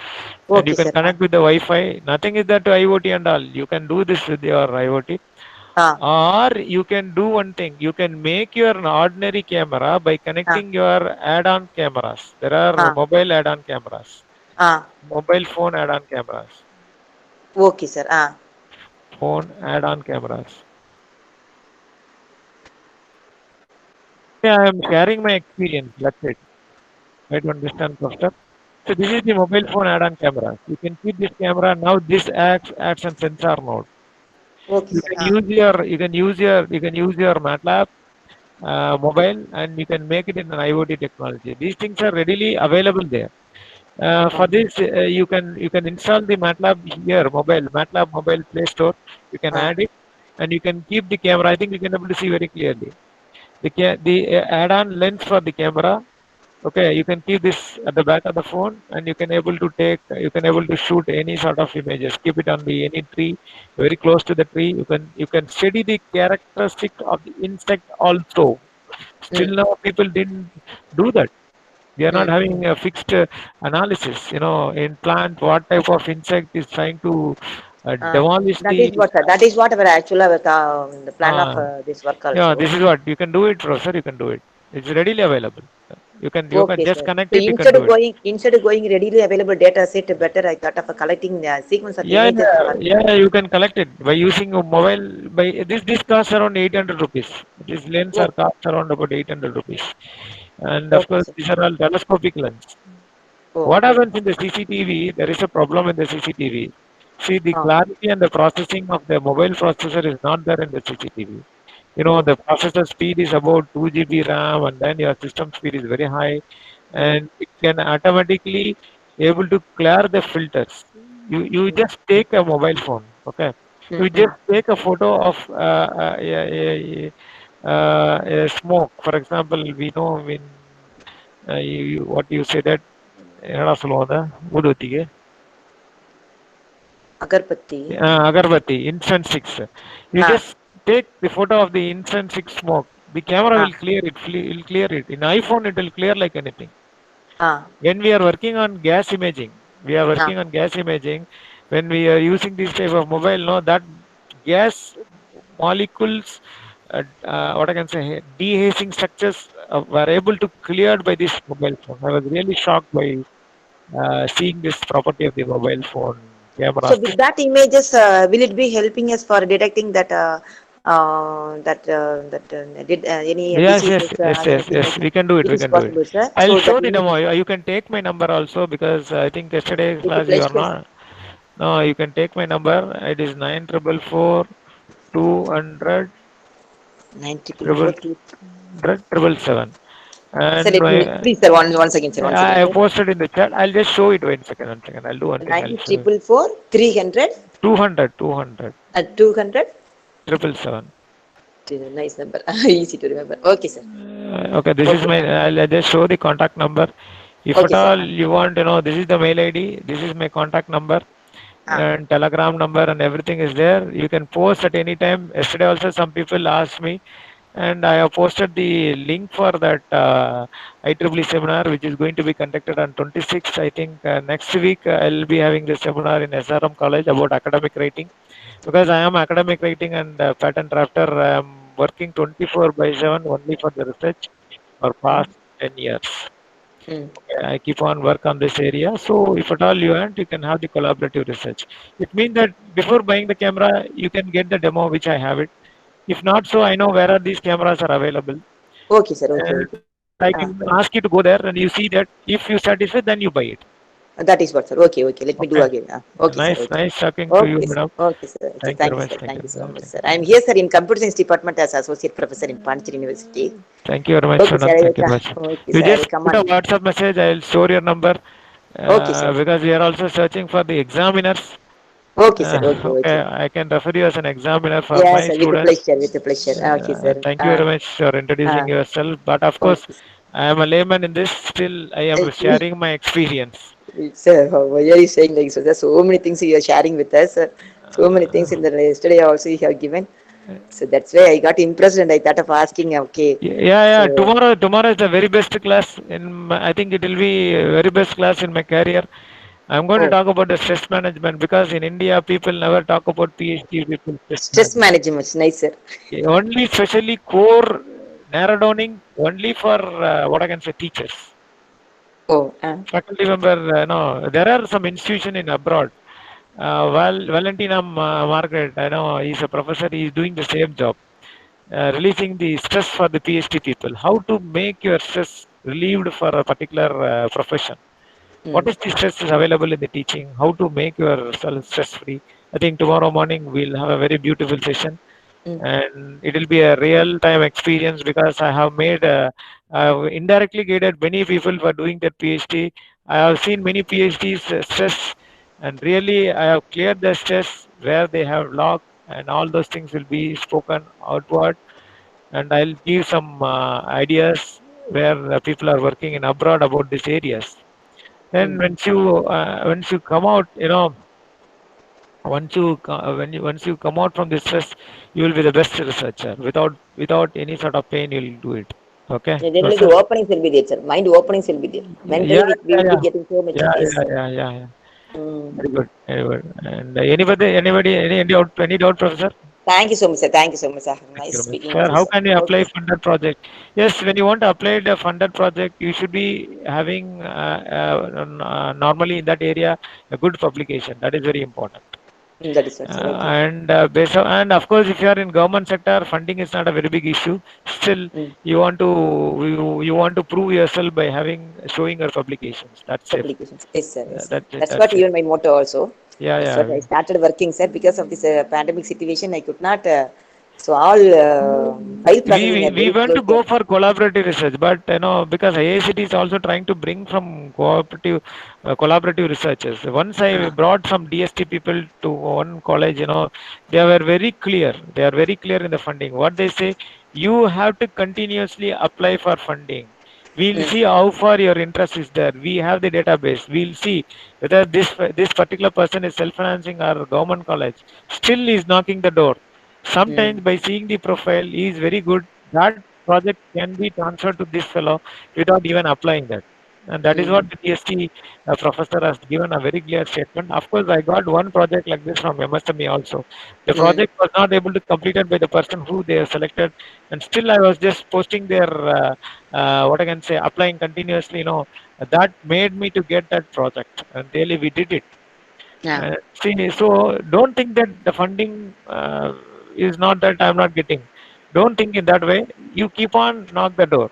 and you Okay, can sir. connect with the Wi-Fi. Nothing is that to IoT and all. You can do this with your IoT. Or you can do one thing. You can make your ordinary camera by connecting your add-on cameras. There are mobile add-on cameras, mobile phone add-on cameras, Okay, sir. phone add-on cameras. Yeah, I am sharing my experience. That's it. Try to understand, Professor. So this is the mobile phone add-on camera. You can keep this camera now. This acts on sensor mode. Okay, You sir. can use your MATLAB mobile, and you can make it in an IoT technology. These things are readily available there. For this, you can install the MATLAB here, MATLAB mobile Play Store. You can add it, and you can keep the camera. I think you can able to see very clearly. The add-on lens for the camera. Okay, you can keep this at the back of the phone, and you can able to shoot any sort of images. Keep it on the any tree, very close to the tree. You can study the characteristics of the insect also. Still now people didn't do that. They are not having a fixed analysis. In plant, what type of insect is trying to demolish That is the. what, sir. That is what our actual the plan of Uh, this work yeah, also. this is what you can do it, Professor. You can do it. It's readily available. You can Okay, just sir. connect So it. You can do it. instead of going readily available data set, better I thought of collecting the sequence of Yeah, images yeah, for. yeah. You can collect it by using a mobile. By this costs around 800 rupees. This lens are Oh, cost around about 800 rupees, and of okay, course sir. these are all telescopic lens. Oh, What happens in the CCTV? There is a problem in the CCTV. See, the clarity and the processing of the mobile processor is not there in the CCTV. The processor speed is about 2 GB RAM, and then your system speed is very high, and it can automatically able to clear the filters. You just take a mobile phone, okay? You just take a photo of a smoke. For example, we know when what you say that என்னடா சொல்லுவாங்க ஊதுவத்திக்கு Agarbatti. agarbatti incense sticks. You just take the photo of the incense stick smoke. The camera will clear it. Will clear it. In iPhone, it will clear like anything. When we are working on gas imaging, when we are using this type of mobile, no, that gas molecules, what I can say, dehazing structures were able to cleared by this mobile phone. I was really shocked by seeing this property of the mobile phone So cameras. with that images, will it be helping us for detecting that did any Yes, yes, diseases yes, in yes, that yes. image? We can do it. It We is can do it. possible, sir. I'll So that show the image demo. You can take my number also, because I think yesterday's with the class you pledge are case. not. No, you can take my number. It is 9444 200 944 2. 777. Sir, And let me, please, sir, one second, sir, one second, I sir. posted in the chat. I'll just show it. One second, one second. I'll do one thing. I'll show it. 944 300 200, 200, 200. 777. Nice number. Easy to remember. Okay, sir. Okay, this is Okay. my. I'll just show the contact number. If at Okay, sir. all you want to know, this is the mail ID. This is my contact number and telegram number and everything is there. You can post at any time. Yesterday also some people asked me, and I have posted the link for that IEEE seminar, which is going to be conducted on 26th. I think next week I'll be having the seminar in SRM College about academic writing, because I am academic writing and patent drafter. I am working 24 by 7 only for the research for past 10 years. Mm. I keep on work on this area. So if at all you want, you can have the collaborative research. It means that before buying the camera, you can get the demo, which I have it. If not, so I know where are these cameras are available. Okay, sir. Okay, And okay. I can ask you to go there and you see that if you satisfy, then you buy it. That is what, sir. Okay, okay. Let me do Okay. again. Okay, sir. Nice, Okay. nice talking to you, Okay, sir. madam. Okay, sir. Okay, Thank you thank very you, much. sir. Thank Thank you. you so much, Thank sir. you. I'm here, sir, in computer science department as associate professor in Pondicherry University. Thank you very much, Okay, sir. madam. I will Thank you come. very much. Okay, You sir. I just will come put a on. WhatsApp message. I'll store your number Okay, sir. because we are also searching for the examiners. Okay, sir. Okay, Okay, okay. I can refer you as an examiner for Yes, my sir. With the students. pleasure. With the pleasure. Okay, sir. Thank you very much for introducing yourself. But of course, Okay, I am a layman in this. Still, I am sir. sharing my experience. Sir, why are you saying like so? There's so many things you are sharing with us. So many things in the yesterday also you have given. So that's why I got impressed and I thought of asking. Okay, Yeah, yeah. so Tomorrow is the very best class I think it will be very best class in my career. I'm going to oh, talk about the stress management because in India people never talk about PhD people stress stress management. management, nice, sir. Only especially core narrow downing only for what I can say teachers. Oh, Faculty member, no, there are some institution in abroad. Valentina Margaret, I know he's a professor. He's doing the same job, releasing the stress for the PhD people. How to make your stress relieved for a particular profession? What is the stress is available in the teaching? How to make yourself stress free? I think tomorrow morning we'll have a very beautiful session and it will be a real time experience because I have made I've indirectly guided many people for doing their PhD. I have seen many PhDs stress and really I have cleared the stress where they have locked and all those things will be spoken outward and I'll give some ideas where people are working in abroad about these areas. Then once you come out, once you come out from this stress, you will be the best researcher. Without any sort of pain, you'll do it. Okay, Yeah, generally the Professor. openings will be there, sir. Mind openings will be there. Mentally, Yeah, we yeah, will be yeah, getting so much. yeah, Yes, yeah, sir. yeah, yeah, yeah. Mm. Very good, very good. And any doubt, Professor? Thank you so much, sir. Thank you so much, sir. Thank Nice you very much. speaking with Sir, you, how sir. can you Okay, apply sir. funded project? Yes, when you want to apply the funded project, you should be having normally in that area a good publication. That is very important. That is what, sir. Okay. And of course, if you are in government sector, funding is not a very big issue. Still, Mm. you want to prove yourself by showing your publications. That's it. Publications. Yes, sir. Yes, sir. That's it. That's what That's it. even my motto also. Yeah, That's what I yeah. started working, sir. Because of this pandemic situation, I could not. So all file processing are We very want slow, to sir. go for collaborative research, but because IICT is also trying to bring from collaborative researchers. Once I Ah. brought some DST people to one college, they were very clear. They are very clear in the funding. What they say, you have to continuously apply for funding. We'll Mm. see how far your interest is there. We have the database. We'll see whether this particular person is self-financing or government college. Still is knocking the door. Sometimes Mm. by seeing the profile, he is very good. That project can be transferred to this fellow without even applying that. And that is what Mm. the PhD professor has given a very clear statement. Of course, I got one project like this from MSME also. The Mm. project was not able to complete it by the person who they have selected, and still I was just posting their what I can say, applying continuously. That made me to get that project, and really we did it. Yeah. See, so don't think that the funding is not that I'm not getting. Don't think in that way. You keep on knock the door.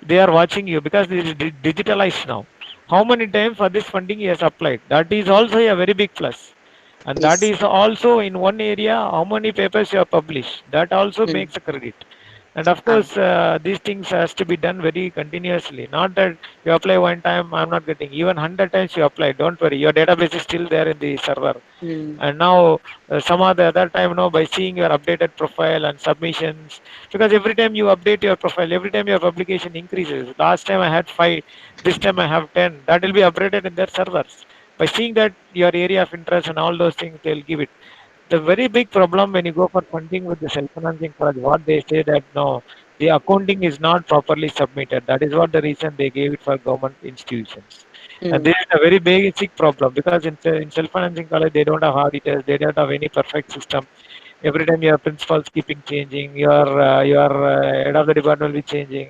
They are watching you because this is digitalized now. How many times for this funding he has applied? That is also a very big plus. and that Yes. is also in one area how many papers you have published. That also Mm. makes a credit. And of Ah. course, these things has to be done very continuously. Not that you apply one time, I'm not getting. Even 100 times you apply, don't worry. Your database is still there in the server. Mm. And now some of the other time, by seeing your updated profile and submissions, because every time you update your profile, every time your publication increases. Last time I had 5, this time I have 10. That will be updated in their servers. By seeing that your area of interest and all those things, they'll give it. The very big problem when you go for funding with the self-financing college, what they say that no, the accounting is not properly submitted. That is what the reason they gave it for government institutions. And Mm. this is a very basic problem because in self-financing college they don't have auditors, they don't have any perfect system. Every time your principals keeping changing, your head of the department will be changing,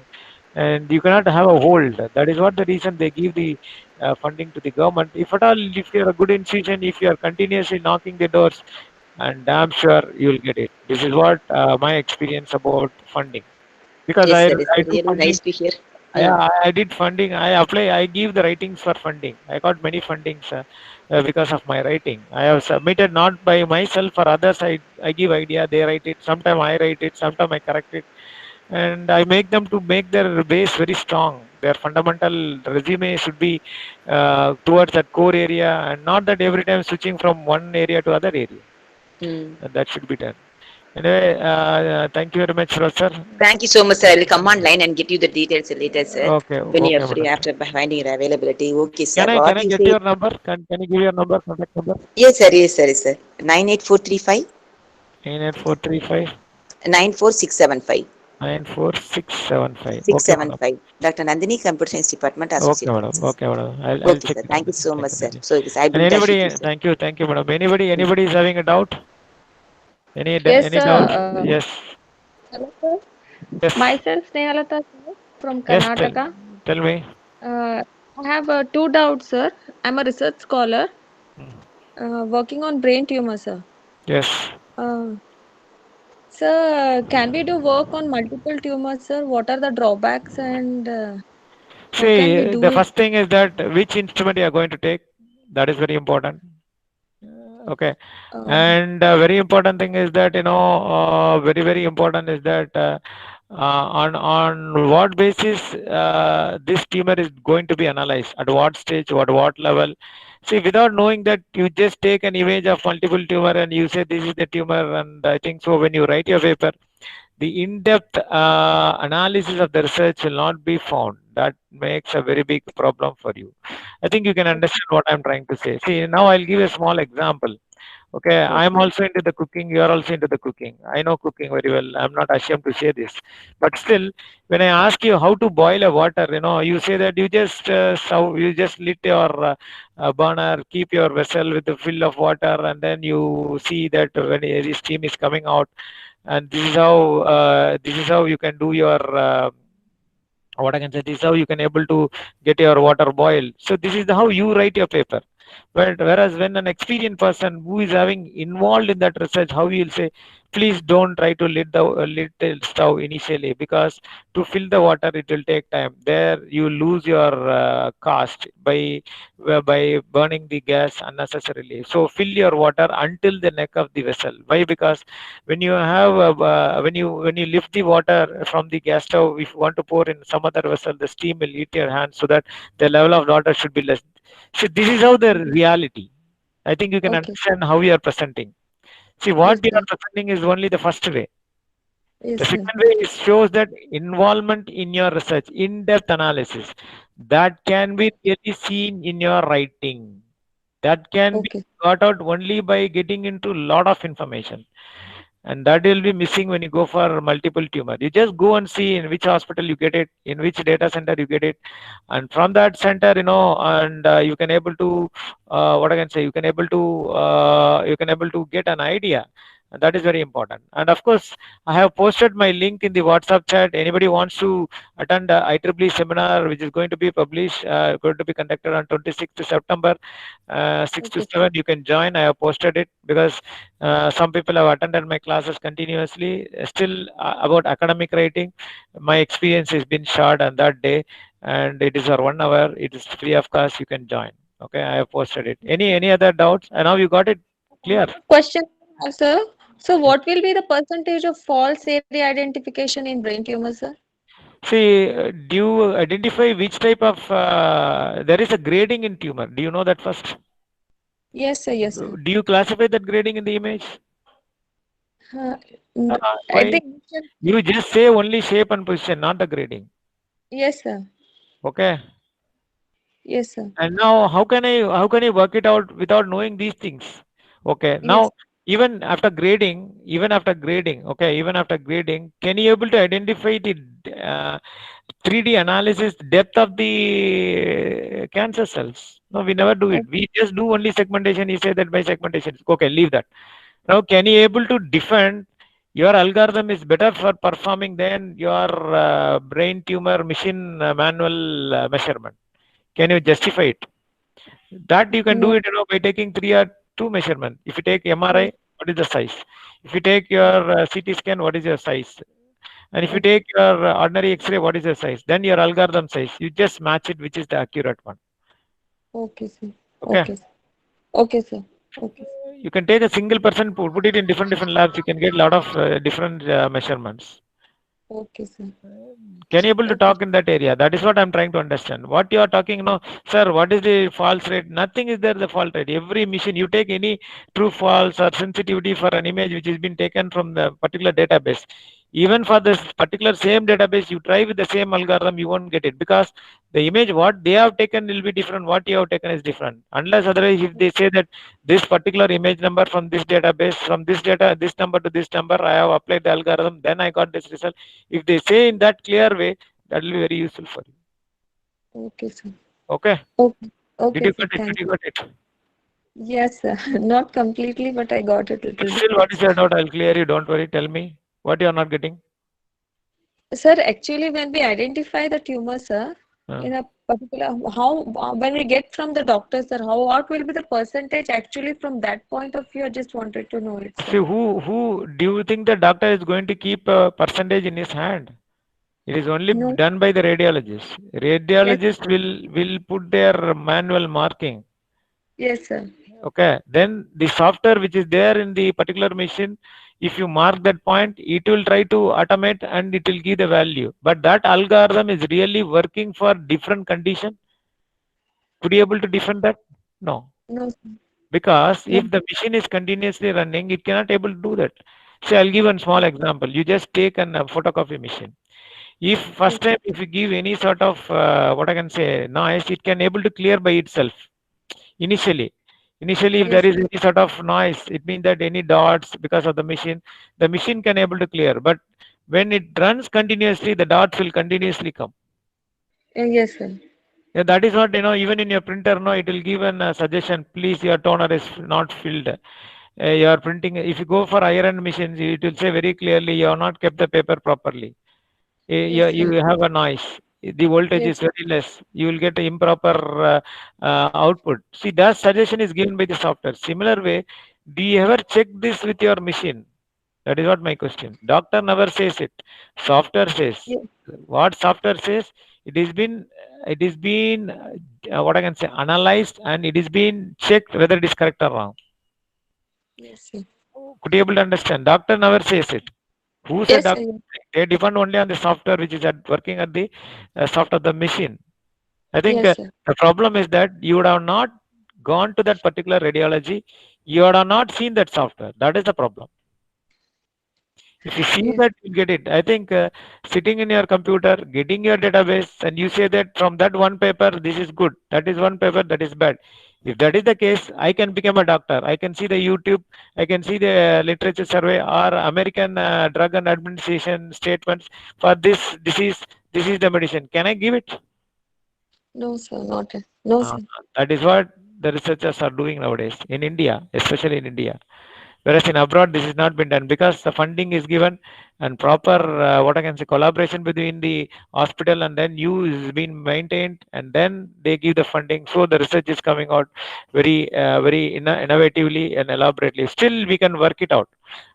and you cannot have a hold. That is what the reason they give the funding to the government. If at all, if you're a good institution, if you are continuously knocking the doors, and I'm sure you'll get it. This is what my experience about funding. Because Yes, I that is I do really funding. nice to hear. Yeah, Mm. I did funding. I apply. I give the writings for funding. I got many fundings because of my writing. I have submitted not by myself for others. I give idea. They write it. Sometimes I write it. Sometimes I correct it, and I make them to make their base very strong. Their fundamental resume should be towards that core area, and not that every time switching from one area to other area. Mm. And that should be done. Anyway, thank you very much, sir. Thank you so much, sir. I will come online and get you the details later, sir. Okay, When you are okay, free madam. after finding your availability. Okay, sir. Can What I you get say? your number? Can you give your number, contact number? Yes, sir. Yes, sir. Yes, sir. 98435 98435 94675 94675. Okay, madam. 675. Dr. Nandini, Computer Science Department, Okay, Associate madam. Professor. Okay, madam. I'll Okay, check sir. it. Thank you so Check much, it. sir. Thank you. So, yes, I'll And be in touch with you, anybody, sir. thank you, madam. Mm. Anybody is having a doubt? Yes, Any doubt? sir. Yes, Hello, sir. yes, Myself, Snehalata, sir, from yes. Karnataka. Tell me. I have two doubts, sir. I'm a research scholar Mm. working on brain tumor, sir. Yes. Uh, Sir, can we do work on multiple tumors, sir? What are the drawbacks and how can we See, do the it? first thing is that which instrument you are going to take. That is very important. Okay. Uh, And very important thing is that very important is that on what basis this tumor is going to be analyzed, at what stage, what level. See, without knowing that, you just take an image of multiple tumor and you say this is the tumor, and I think so when you write your paper, the in-depth analysis of the research will not be found. That makes a very big problem for you. I think you can understand what I'm trying to say. See, now I'll give a small example. Okay, I'm okay, also into the cooking. You are also into the cooking. I know cooking very well. I'm not ashamed to say this. But still, when I ask you how to boil a water, you say that you just lit your burner, keep your vessel with the fill of water, and then you see that when the steam is coming out, and this is how you can do your what I can say. This is how you can able to get your water boiled. So this is how you write your paper. But whereas when an experienced person who is having involved in that research, how he will say, please don't try to lit the stove initially, because to fill the water it will take time. There you lose your cost by burning the gas unnecessarily. So fill your water until the neck of the vessel. Why? Because when you have when you lift the water from the gas stove, if you want to pour in some other vessel, the steam will hit your hand, so that the level of water should be less. So this is how the reality. I think you can okay. understand how you are presenting. See, what Yes, you are sir. presenting is only the first way. The Yes, sir. second way is shows that involvement in your research, in-depth analysis, that can be really seen in your writing. That can be Okay, got out only by getting into a lot of information, and that will be missing when you go for multiple tumor. You just go and see in which hospital you get it, in which data center you get it, and from that center, and you can able to what I can say, you can able to get an idea. And that is very important. And of course, I have posted my link in the WhatsApp chat. Anybody wants to attend a IEEE seminar, which is going to be published, going to be conducted on 26th September, 6 to okay, 7, you can join. I have posted it because some people have attended my classes continuously. Still, about academic writing, my experience has been short on that day, and it is for 1 hour. It is free of cost. You can join. Okay, I have posted it. Any other doubts? And now you got it. Clear? Question, sir. So, what will be the percentage of false area identification in brain tumor, sir? See, do you identify which type of, there is a grading in tumor. Do you know that first? Yes, sir. Yes, sir. Do you classify that grading in the image? Uh, at Why? the initial, You just say only shape and position, not the grading. yes, sir. Okay. Yes, sir. And now how can I work it out without knowing these things? Okay. Yes, Now even after grading, can you able to identify the uh, 3D analysis depth of the cancer cells? No, we never do it. o- We just do only segmentation. You say that by segmentation. Okay, leave that. Now, can you able to defend your algorithm is better for performing than your brain tumor machine manual measurement? Can you justify it? That you can do no. it, by taking 3 or 2 measurement. If you take Yes. MRI, what is the size? If you take your CT scan, what is your size? And if you Okay. take your ordinary X-ray, what is your size? Then your algorithm size. You just match it, which is the accurate one. Okay, sir. Okay. Okay, sir. Okay, sir. Okay. You can take a single person, put it in different labs. You can get a lot of different measurements. Okay, sir. Can you able to Okay. talk in that area? That is what I'm trying to understand. What you are talking now, sir, what is the false rate? Nothing is there the fault rate. Every machine, you take any true false or sensitivity for an image which has been taken from the particular database. Even for this particular same database, you try with the same algorithm, you won't get it because the image what they have taken will be different. What you have taken is different. Unless otherwise, if they say that this particular image number from this database, from this data, this number to this number, I have applied the algorithm, then I got this result. If they say in that clear way, that will be very useful for you. Okay, sir. Okay. Okay. Did Okay, you sir. got it? Did Thank you you. got it? Yes, sir. Not completely, but I got it a But little bit. still, what is your doubt? I'll clear you. Don't worry. Tell me what you are not getting. Sir, actually, when we identify the tumor, sir, Uh, in a particular, how, when we get from the doctor, sir, how, what will be the percentage actually from that point of view? I just wanted to know it, See, sir. who do you think the doctor is going to keep a percentage in his hand? It is only No. done by the radiologist. Yes. Radiologist will put their manual marking. Yes, sir. Okay, then the software which is there in the particular machine, if you mark that point, it will try to automate and it will give the value. But that algorithm is really working for different condition. Could you able to defend that? No, No, sir. because No. if the machine is continuously running, it cannot able to do that. See, I'll give one small example. You just take a photocopy machine. If Yes. first time if you give any sort of what I can say noise, it can able to clear by itself initially. If there Yes. is any sort of noise, it means that any dots because of the machine can able to clear. But when it runs continuously, the dots will continuously come. Yes, sir. Yeah, that is what even in your printer, no, it will give an suggestion, please your toner is not filled. You are printing, if you go for higher end machines, it will say very clearly you have not kept the paper properly. Yes, You sir. have a noise. The voltage Yes. is very less. You will get improper output. See, that suggestion is given by the software. Similar way, do you ever check this with your machine? That is what my question. Doctor never says it. Software says. Yes. What software says? It is been what I can say analyzed and it is been checked whether it is correct or wrong. Yes, sir. Could you able to understand? Doctor never says it. Who said Yes, doctor? sir. They depend only on the software which is working at the soft of the machine. I think Yes, sir. the problem is that you would have not gone to that particular radiology. You would have not seen that software. That is the problem. If you see Yes. that, you get it. I think sitting in your computer, getting your database, and you say that from that one paper, this is good. That is one paper, that is bad. If that is the case, I can become a doctor. I can see the YouTube. I can see the literature survey or American Drug and Administration statements for this disease. This is the medicine. Can I give it? No, sir. Not. No, Uh, sir. that is what the researchers are doing nowadays in India, especially in India. Whereas in abroad, this has not been done because the funding is given and proper, what I can say, collaboration between the hospital and then you is being maintained and then they give the funding. So the research is coming out very innovatively and elaborately. Still, we can work it out.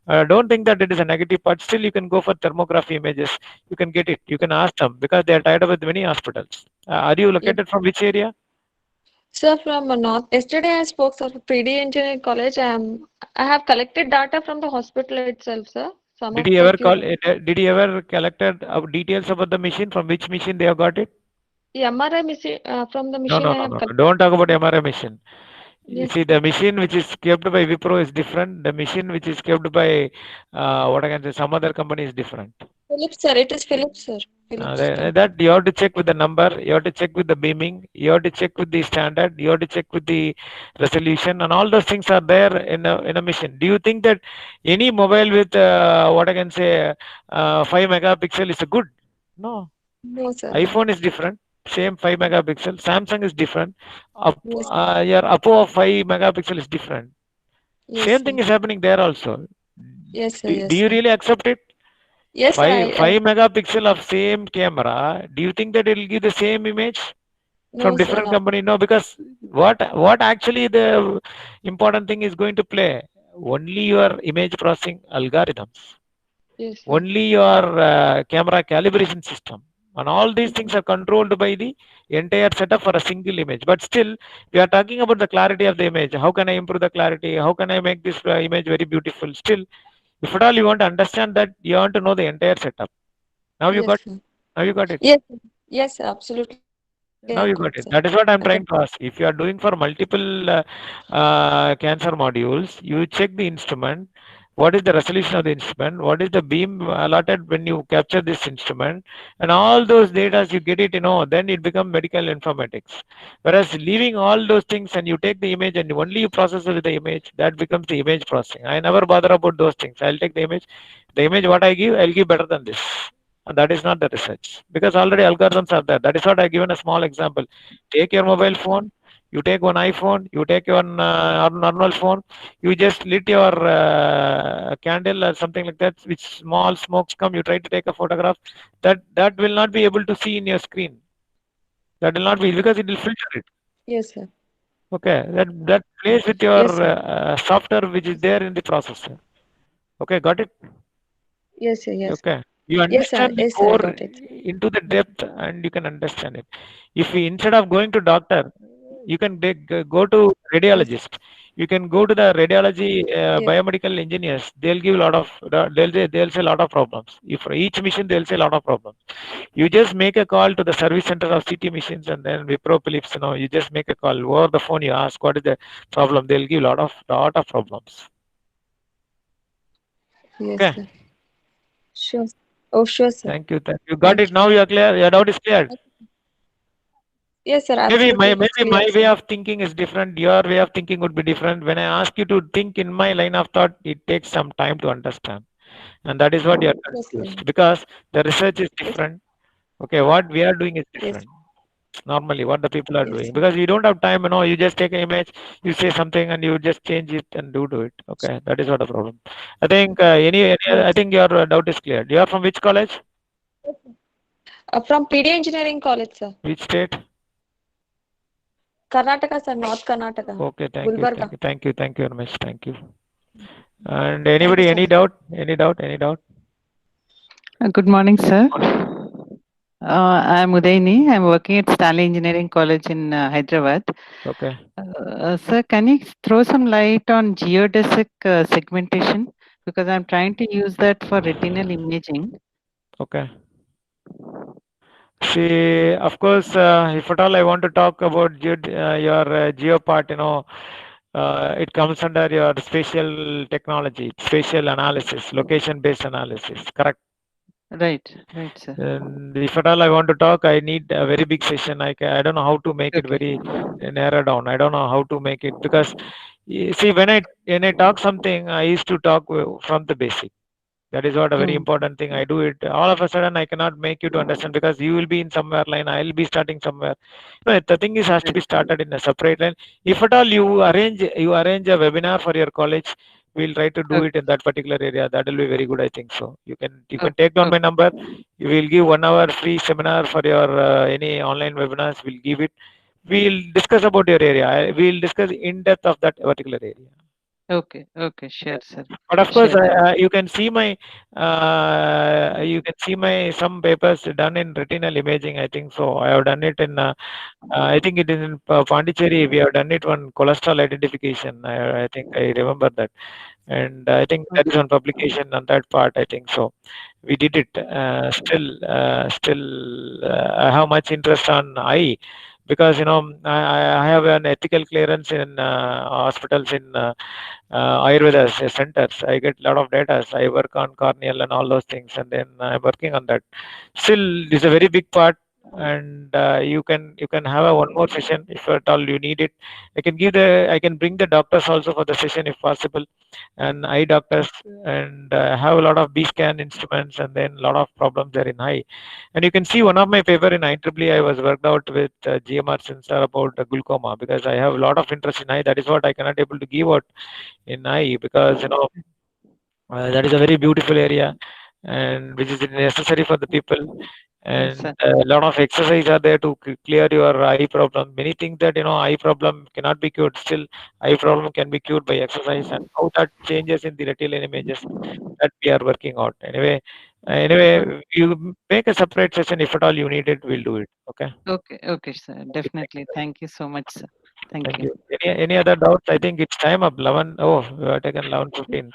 Don't think that it is a negative part. Still, you can go for thermography images. You can get it. You can ask them because they are tied up with many hospitals. Are you Yes. located from which area? Sir, from North, yesterday I spoke, sir, PD Engineering College. I have collected data from the hospital itself, sir. Some Did of he the ever call? tumor. Did he ever collected details about the machine? From which machine they have got it? The MRI machine, from the No, machine no, I no, have no, no. collected. Don't talk about MRI machine. You Yes, see, the machine which is kept by Wipro is different. The machine which is kept by what I can say, some other company is different. Philips, sir. It is Philips, sir. Philips. That you have to check with the number, you have to check with the beaming, you have to check with the standard, you have to check with the resolution, and all those things are there in a machine. Do you think that any mobile with what I can say 5 megapixel is good? No. No, sir. iPhone is different. Same 5 megapixel. Samsung is different. Yes, Your Oppo of 5 megapixel is different. yes, Same sir. thing is happening there also. Yes, sir. Do Yes, you sir. really accept it? Yes, sir. 5 megapixel of same camera. Do you think that it will give the same image from No, sir. different Not. company? No, because what actually the important thing is going to play? Only your image processing algorithms, Yes, sir. only your camera calibration system, and all these things are controlled by the entire setup for a single image. But still, we are talking about the clarity of the image. How can I improve the clarity? How can I make this image very beautiful? Still, if at all you want to understand that, you want to know the entire setup. Now you Yes, got sir. now you got it. Yes, sir. Yes, sir. Absolutely, I Now got, you sir. got it. That is what I'm I got. trying to ask. If you are doing for multiple cancer modules, you check the instrument. What is the resolution of the instrument? What is the beam allotted when you capture this instrument? And all those data, you get it, then it becomes medical informatics. Whereas leaving all those things and you take the image and only you process it with the image, that becomes the image processing. I never bother about those things. I'll take the image. The image what I give, I'll give better than this. And that is not the research because already algorithms are there. That is what I given a small example. Take your mobile phone, you take one iPhone, you take your normal phone, you just lit your candle or something like that, which small smokes come, you try to take a photograph, that will not be able to see in your screen. That will not be because it will filter it. Yes, sir. Okay, that plays with your Yes, sir. software which is there in the processor. Okay, got it? Yes, sir. Yes. Okay, you Yes, sir. understand the Yes, sir. I core got it. into the depth and you can understand it. If we, instead of going to doctor, you can go to Yes. radiologist. You can go to the radiology Yes. biomedical engineers. They'll give a lot of they'll say a lot of problems. If for each machine they'll say a lot of problems. You just make a call to the service center of CT machines and then Wipro Philips. You just make a call over the phone. You ask what is the problem. They'll give lot of problems. Yes, Okay. sir. Sure. Oh, sure, sir. Thank you. Thank you. Got Thank it. you. Now you are clear. Your doubt is clear. Yes, sir. Maybe Absolutely, it's maybe my clear, way sir. of thinking is different. Your way of thinking would be different. When I ask you to think in my line of thought, it takes some time to understand, and that is what you are Yes, sir. confused because the research is Yes, different. Okay, what we are doing is yes, different. Normally, what the people are yes, doing sir. because you don't have time. You just take an image, you say something, and you just change it and do it. Okay, that is what the problem. I think I Yes. think your doubt is clear. You are from which college? From PD Engineering College, sir. Which state? Karnataka, sir. North Karnataka. Okay, thank you, Gulbarga. thank you, thank you, thank you very much. Thank you. And Thank you, anybody, sir. any doubt? Any doubt? Any doubt? Good morning, sir. I'm Udaini. I'm working at Stanley Engineering College in Hyderabad. Okay. Sir, can you throw some light on geodesic segmentation? Because I'm trying to use that for retinal imaging. Okay. See, of course, if at all I want to talk about your geo part, it comes under your spatial technology, spatial analysis, location-based analysis. Correct. Right, right, sir. And if at all I want to talk, I need a very big session. I don't know how to make it Okay. very narrow down. I don't know how to make it because see when I talk something, I used to talk from the basic. That is what a very important thing. I do it. All of a sudden, I cannot make you to understand because you will be in somewhere line. I'll be starting somewhere. The thing is has to be started in a separate line. If at all you arrange a webinar for your college, we'll try to do Okay. it in that particular area. That will be very good. I think so. You can Okay. take down my number. You will give 1 hour free seminar for your any online webinars. We'll give it. We'll discuss about your area. We'll discuss in depth of that particular area. Okay, sure, sir. But of course, Sure. you can see my some papers done in retinal imaging. I think so. I have done it in. I think it is in Pondicherry. We have done it on cholesterol identification. I think I remember that, and I think there is Okay. one publication on that part. I think so. We did it. I have much interest on eye because I have an ethical clearance in hospitals in Ayurveda centers. I get a lot of data. I work on corneal and all those things, and then I'm working on that. Still, it's a very big part, and you can have a one more session if at all you need it. I can bring the doctors also for the session if possible, and eye doctors, and have a lot of B scan instruments, and then a lot of problems there in eye. And you can see one of my paper in IEEE, I was worked out with GMR sensor about glaucoma because I have a lot of interest in eye. That is what I cannot able to give out in eye because that is a very beautiful area and which is necessary for the people. Yes, And sir. a lot of exercise are there to clear your eye problem. Many think that eye problem cannot be cured. Still, eye problem can be cured by exercise, and how that changes in the retinal images that we are working out. Anyway, you make a separate session if at all you need it. We'll do it. Okay. Okay, sir. Definitely. Thank you so much, sir. Thank Thank you. you. Any other doubts? I think it's time up. 11. Oh, we have taken 11:15.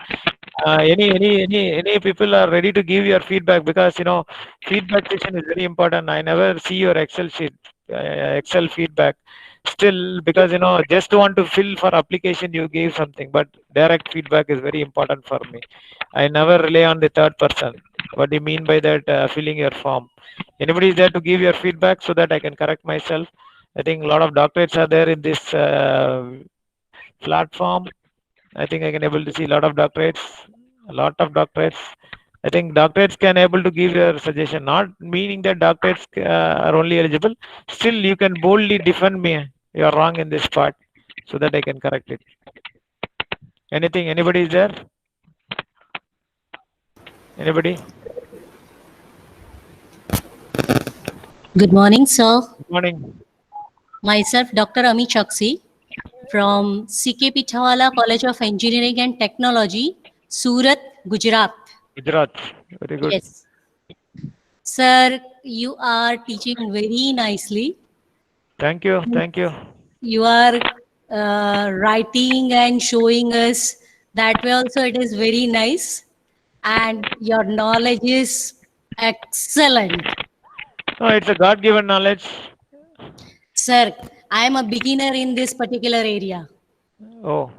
Any people are ready to give your feedback because feedback session is very important. I never see your Excel sheet, Excel feedback. Still, because just want to fill for application, you gave something, but direct feedback is very important for me. I never rely on the third person. What do you mean by that? Filling your form. Anybody is there to give your feedback so that I can correct myself? I think a lot of doctorates are there in this platform. I think I can able to see a lot of doctorates, a lot of doctorates. I think doctorates can able to give your suggestion, not meaning that doctorates are only eligible. Still, you can boldly defend me. You are wrong in this part, so that I can correct it. Anything? Anybody is there? Anybody? Good morning, sir. Good morning. Myself, Dr. Ami Chaksi from CK Pichawala College of Engineering and Technology, Surat, Gujarat. Gujarat. Very good. Yes. Sir, you are teaching very nicely. Thank you. Thank you. You are writing and showing us that way also. It is very nice. And your knowledge is excellent. No, it's a God-given knowledge. Sir, I am a beginner in this particular area. Oh.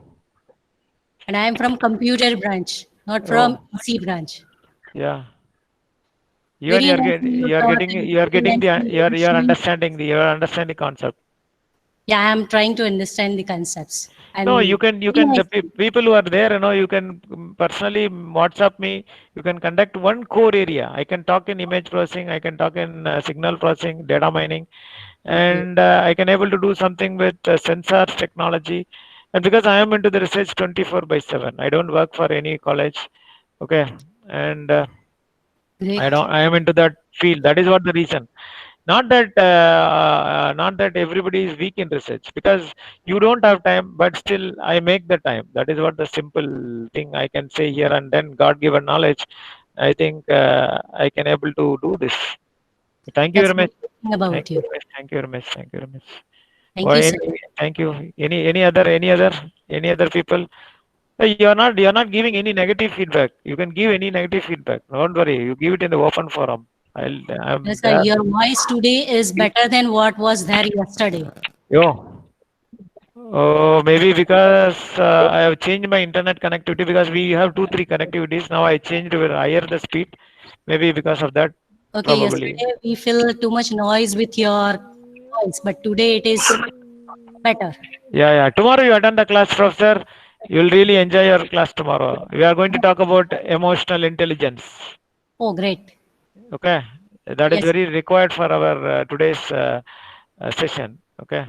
And I am from computer branch, not from EC branch. Yeah. Very You are nicely you taught getting and you are very getting the nicely you you are showing. understanding the concept. Yeah, I am trying to understand the concepts. No, And you very can the nicely. people who are there, you can personally WhatsApp me. You can conduct one core area. I can talk in image processing. I can talk in signal processing, data mining, Okay. and I can able to do something with sensors technology. And because I am into the research 24/7, I don't work for any college. Okay, and Great. I am into that field. That is what the reason. Not that everybody is weak in research because you don't have time, but still I make the time. That is what the simple thing I can say here. And then God given knowledge, I think I can able to do this. Thank you That's very a much. good thing Thank about you you. very much. Thank you very much. Thank you very much. Thank you, sir. Thank you. Any other people? You are not giving any negative feedback. You can give any negative feedback. Don't worry. You give it in the open forum. I'm Yes, sir. there. Your voice today is better than what was there yesterday. Yo. Oh, maybe because I have changed my internet connectivity because we have 2, 3 connectivities. Now I changed with higher the speed. Maybe because of that, Okay, probably. yesterday we feel too much noise with your voice, but today it is better. Yeah. Tomorrow you attend the class, professor. You'll really enjoy your class tomorrow. We are going to talk about emotional intelligence. Oh, great. Okay, that is Yes. very required for our today's session. Okay.